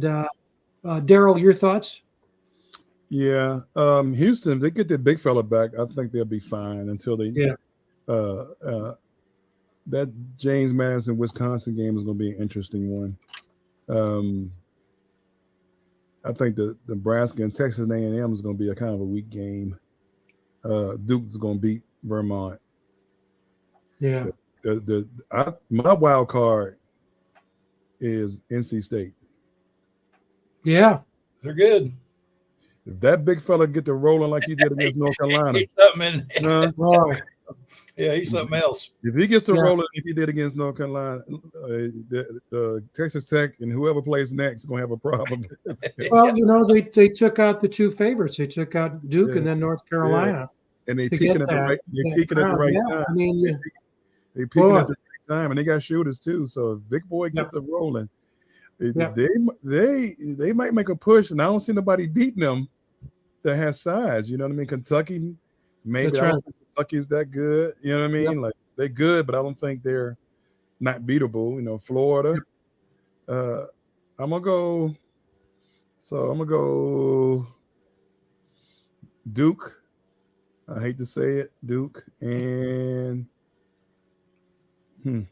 Daryl, your thoughts? Yeah, Houston, if they get their big fella back, I think they'll be fine until they. That James Madison Wisconsin game is going to be an interesting one. I think the Nebraska and Texas A&M is going to be a kind of a weak game. Duke's going to beat Vermont. Yeah. My wild card is NC State. Yeah, they're good. If that big fella get to rolling like he did against North Carolina, he's something. He's something else. If he gets to rolling like he did against North Carolina, Texas Tech and whoever plays next is going to have a problem. Well, they took out the two favorites. They took out Duke and then North Carolina. And they peaking at the right. They're peaking at the right time. They peaking at the right time, and they got shooters too. So if Big Boy gets the rolling, they might make a push, and I don't see nobody beating them that has size. You know what I mean? Kentucky, maybe. That's I don't think Kentucky's that good. You know what I mean? Like they're good, but I don't think they're not beatable. Florida. I'm gonna go. So I'm gonna go Duke I hate to say it, Duke, and I'm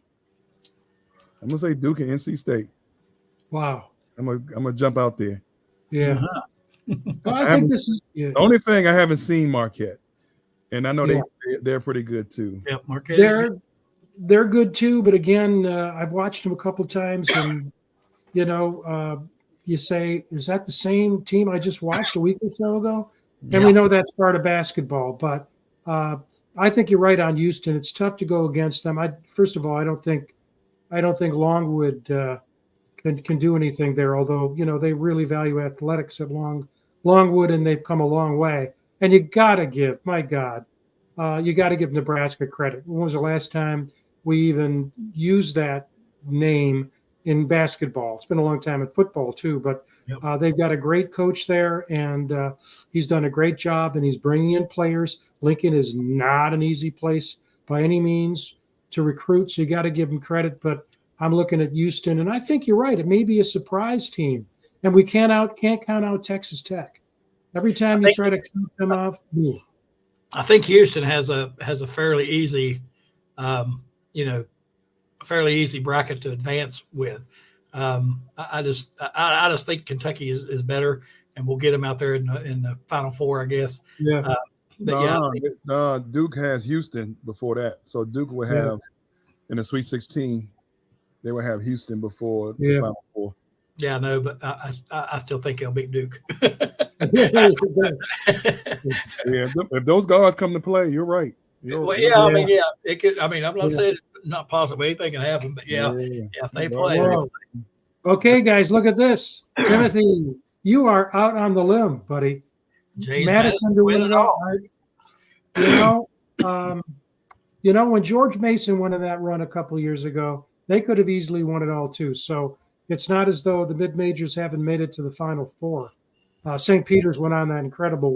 gonna say Duke and NC State. Wow. I'm gonna jump out there. Yeah. Uh-huh. Well, I think this is The only thing I haven't seen Marquette, and I know Yeah. they're pretty good too. Yep, Marquette is good. they're good too, but again, I've watched them a couple times, and you say, is that the same team I just watched a week or so ago? And we Yeah. know that's part of basketball, but I think you're right on Houston. It's tough to go against them. First of all, I don't think Longwood can do anything there. Although they really value athletics at Longwood, and they've come a long way. And you got to give, my God, you got to give Nebraska credit. When was the last time we even used that name in basketball? It's been a long time in football too, but Yep. they've got a great coach there, and he's done a great job, and he's bringing in players. Lincoln is not an easy place by any means to recruit, so you got to give him credit. But I'm looking at Houston, and I think you're right. It may be a surprise team, and we can't count out Texas Tech. Every time you try to count them out, I think Houston has a fairly easy, fairly easy bracket to advance with. I just think Kentucky is better, and we'll get them out there in the Final Four, I guess. yeah. Duke has Houston before that, so Duke will have in the Sweet 16. They will have Houston before the Final Four. Yeah, I know, but I still think they'll beat Duke. Yeah, if those guards come to play, you're right. I mean, it could. I mean, I'm not saying it's not possible. Anything can happen, but if they play. Wow. Okay, guys, look at this. Timothy, you are out on the limb, buddy. James Madison to win it all. When George Mason went in that run a couple years ago, they could have easily won it all too. So it's not as though the mid-majors haven't made it to the Final Four. St. Peter's went on that incredible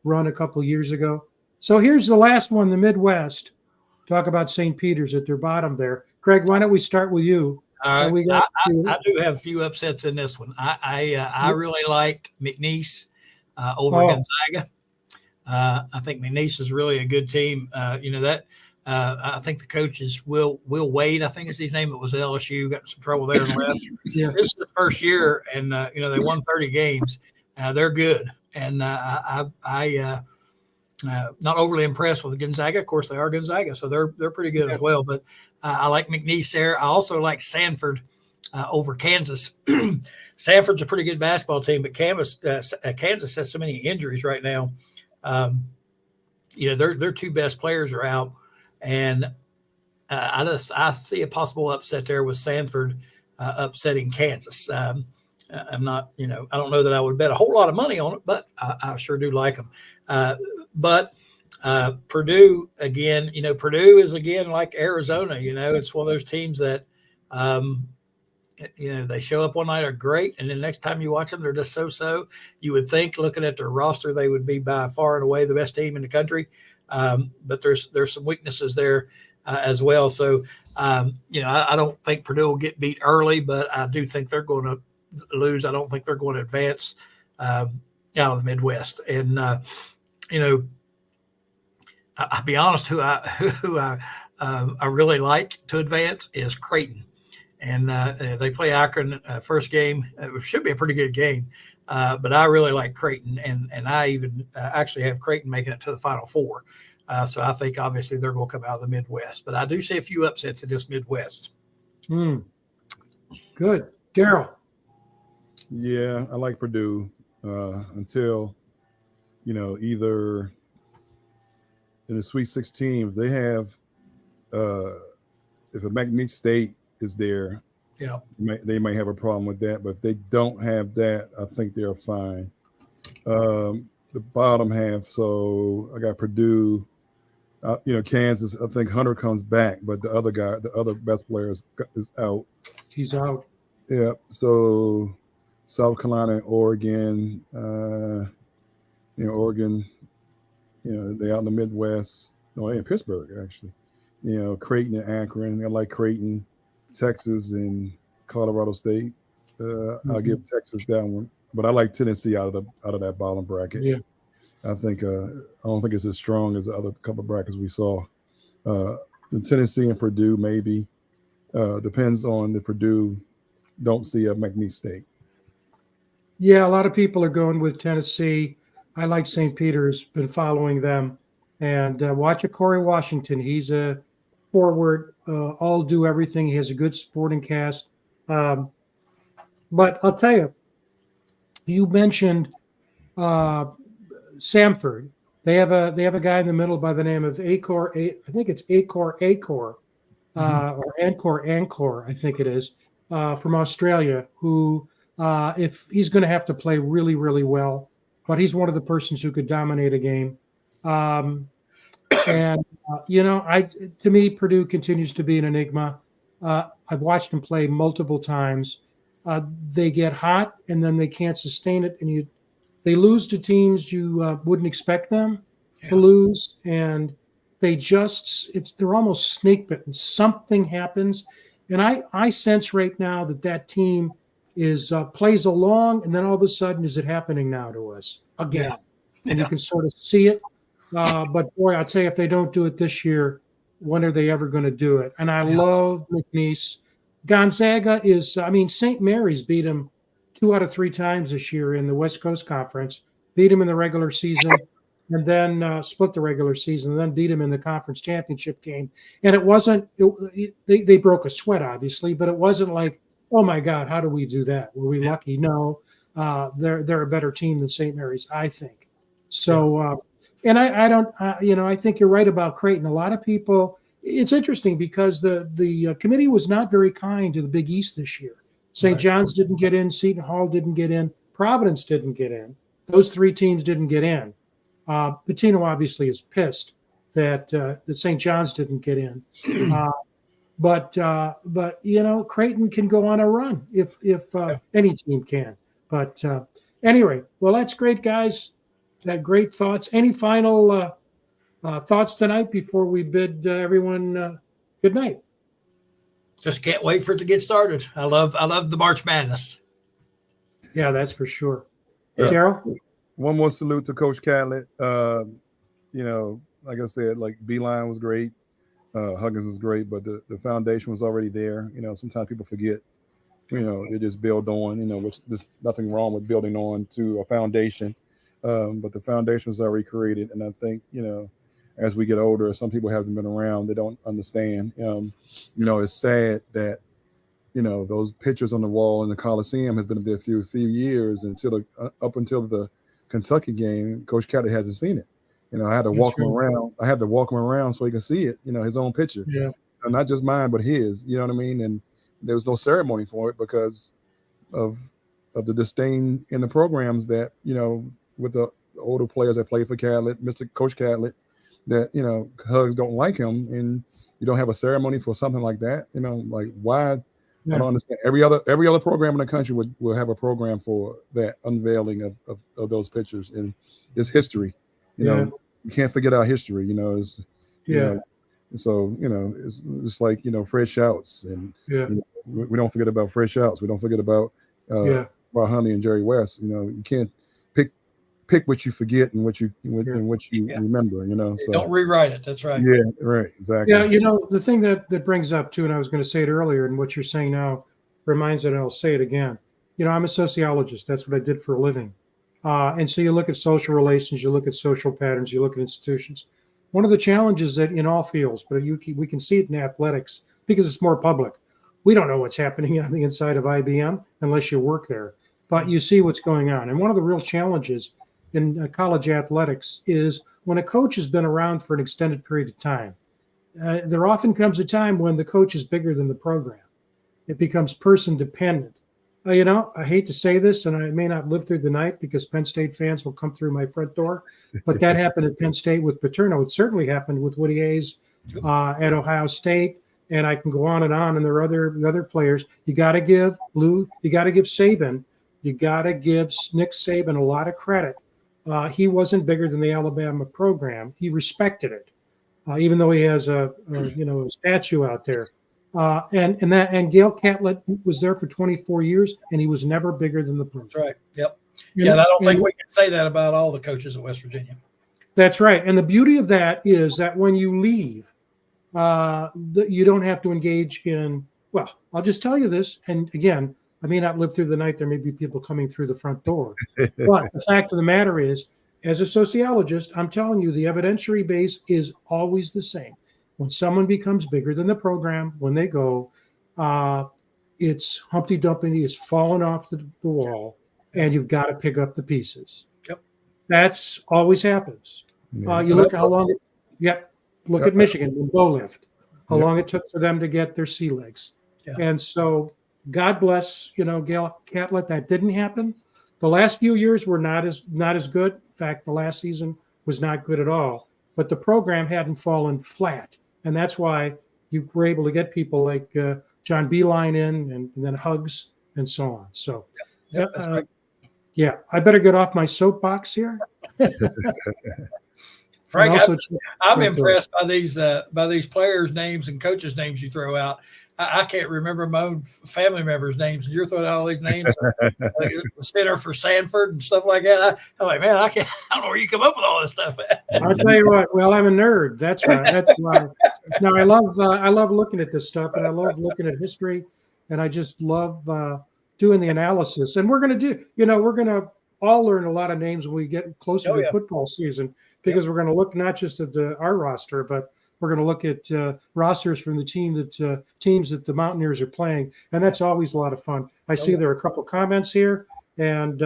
run a couple years ago. So here's the last one, the Midwest. Talk about St. Peter's at their bottom there. Craig, why don't we start with you? All right. I do have a few upsets in this one. I really like McNeese over Gonzaga. I think McNeese is really a good team. I think the coach is Will Wade. I think is his name. It was LSU. Got in some trouble there and left. This is the first year, and they won 30 games. They're good, and I not overly impressed with Gonzaga. Of course, they are Gonzaga, so they're pretty good as well. But I like McNeese there. I also like Sanford over Kansas. Sanford's a pretty good basketball team, but Kansas has so many injuries right now. Their two best players are out, and I see a possible upset there with Sanford upsetting Kansas. I'm not, I don't know that I would bet a whole lot of money on it, but I sure do like them. But Purdue again, Purdue is again like Arizona. It's one of those teams that, they show up one night are great, and then next time you watch them, they're just so. You would think, looking at their roster, they would be by far and away the best team in the country. But there's some weaknesses there as well. So, I don't think Purdue will get beat early, but I do think they're going to lose. I don't think they're going to advance out of the Midwest. And I'll be honest, who I really like to advance is Creighton. And they play Akron first game. It should be a pretty good game. But I really like Creighton, and I even actually have Creighton making it to the Final Four. So I think obviously they're going to come out of the Midwest. But I do see a few upsets in this Midwest. Good. Daryl. Yeah, I like Purdue until, either in the Sweet 16, if they have, if a McNeese State is there, they might have a problem with that. But if they don't have that, I think they're fine. The bottom half, so I got Purdue, Kansas. I think Hunter comes back, but the other best player is out. He's out. Yeah. So South Carolina and Oregon, Oregon, they out in the Midwest. No, in Pittsburgh actually. Creighton and Akron. I like Creighton, Texas, and Colorado State. I'll give Texas that one, but I like Tennessee out of that bottom bracket. Yeah. I think I don't think it's as strong as the other couple of brackets we saw. The Tennessee and Purdue maybe depends on if Purdue don't see a McNeese State. Yeah, a lot of people are going with Tennessee. I like St. Peter's, been following them. And watch a Corey Washington. He's a forward, all do everything. He has a good supporting cast. But I'll tell you, you mentioned Samford. They have a guy in the middle by the name of Acor. I think it's Acor, or Ancor, I think it is, from Australia, who if he's going to have to play really, really well, but he's one of the persons who could dominate a game. And to me, Purdue continues to be an enigma. I've watched them play multiple times. They get hot and then they can't sustain it, and they lose to teams you wouldn't expect them to lose, and they're almost snake bitten. Something happens, and I sense right now that team is plays along, and then all of a sudden, is it happening now to us again? Yeah. And you can sort of see it. But boy, I'll tell you, if they don't do it this year, when are they ever going to do it? And I love McNeese. Gonzaga St. Mary's beat him 2 out of 3 times this year in the West Coast Conference, beat him in the regular season, and then split the regular season, and then beat him in the conference championship game. And it wasn't, they broke a sweat, obviously, but it wasn't like, oh my God, how do we do that? Were we lucky? No, they're a better team than St. Mary's, I think. So, and I think you're right about Creighton. A lot of people, it's interesting because the committee was not very kind to the Big East this year. St. John's didn't get in, Seton Hall didn't get in, Providence didn't get in. Those 3 teams didn't get in. Pitino obviously is pissed that St. John's didn't get in. But Creighton can go on a run if any team can. But anyway, well, that's great, guys. Great thoughts. Any final thoughts tonight before we bid everyone good night? Just can't wait for it to get started. I love the March Madness. Yeah, that's for sure. Daryl? One more salute to Coach Catlett. Like I said, like Beeline was great. Huggins was great, but the foundation was already there. Sometimes people forget, they just build on, which there's nothing wrong with building on to a foundation. But the foundation was already created. And I think, as we get older, some people haven't been around, they don't understand. It's sad that, those pictures on the wall in the Coliseum has been up there a few years up until the Kentucky game. Coach Catlett hasn't seen it. I had to walk him around. I had to walk him around so he could see it, his own picture. Yeah. Not just mine, but his, you know what I mean? And there was no ceremony for it because of the disdain in the programs that, with the older players that play for Catlett, Coach Catlett, that, Hugs don't like him, and you don't have a ceremony for something like that. Like why? Yeah. I don't understand. Every other program in the country will have a program for that unveiling of those pictures, and it's history. You can't forget our history. So it's like Fred Shouts, and we don't forget about Fred Shouts. We don't forget about Bob Huntley and Jerry West. You can't pick what you forget and what you remember. So don't rewrite it. That's right. Yeah, right, exactly. Yeah, the thing that brings up too, and I was going to say it earlier, and what you're saying now reminds it, and I'll say it again. I'm a sociologist. That's what I did for a living. And so you look at social relations, you look at social patterns, you look at institutions. One of the challenges that in all fields, but we can see it in athletics because it's more public. We don't know what's happening on the inside of IBM unless you work there, but you see what's going on. And one of the real challenges in college athletics is when a coach has been around for an extended period of time, there often comes a time when the coach is bigger than the program. It becomes person dependent. I hate to say this, and I may not live through the night because Penn State fans will come through my front door, but that happened at Penn State with Paterno. It certainly happened with Woody Hayes at Ohio State, and I can go on, and there are other players. You got to give Saban, you got to give Nick Saban a lot of credit. He wasn't bigger than the Alabama program. He respected it, even though he has a statue out there. And Gale Catlett was there for 24 years, and he was never bigger than the program. That's right. Yep. Yeah, and I don't think we can say that about all the coaches at West Virginia. That's right. And the beauty of that is that when you leave, you don't have to engage in, well, I'll just tell you this. And again, I may not live through the night. There may be people coming through the front door. But the fact of the matter is, as a sociologist, I'm telling you, the evidentiary base is always the same. When someone becomes bigger than the program, when they go, it's Humpty Dumpty is falling off the wall, and you've got to pick up the pieces. Yep. That's always happens. Yeah. You look at how long look at Michigan and Bo lift, how long it took for them to get their sea legs. Yeah. And so God bless, Gale Catlett, that didn't happen. The last few years were not as good. In fact, the last season was not good at all. But the program hadn't fallen flat. And that's why you were able to get people like John Beeline in and then Hugs and so on. So, that's right. Yeah, I better get off my soapbox here. Frank, I'm impressed by these players' names and coaches' names you throw out. I can't remember my own family members' names, and you're throwing out all these names. Like the center for Sanford and stuff like that. I'm like, man, I don't know where you come up with all this stuff. I'll tell you what. Well, I'm a nerd. That's right. That's why. No, I love looking at this stuff, and I love looking at history, and I just love doing the analysis. And we're going to all learn a lot of names when we get closer to football season, because we're going to look not just at our roster, but we're going to look at rosters from the teams that the Mountaineers are playing, and that's always a lot of fun. I see there are a couple of comments here, and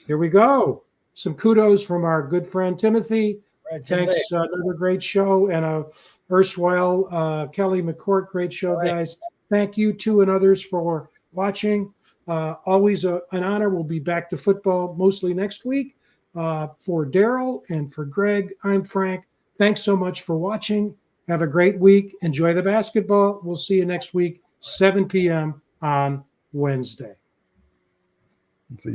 here we go. Some kudos from our good friend Timothy. Right, thanks, another great show, and erstwhile Kelly McCourt, great show, guys. Thank you to and others for watching. Always an honor. We'll be back to football mostly next week. For Daryl and for Greg, I'm Frank. Thanks so much for watching. Have a great week. Enjoy the basketball. We'll see you next week, 7 p.m. on Wednesday. See you.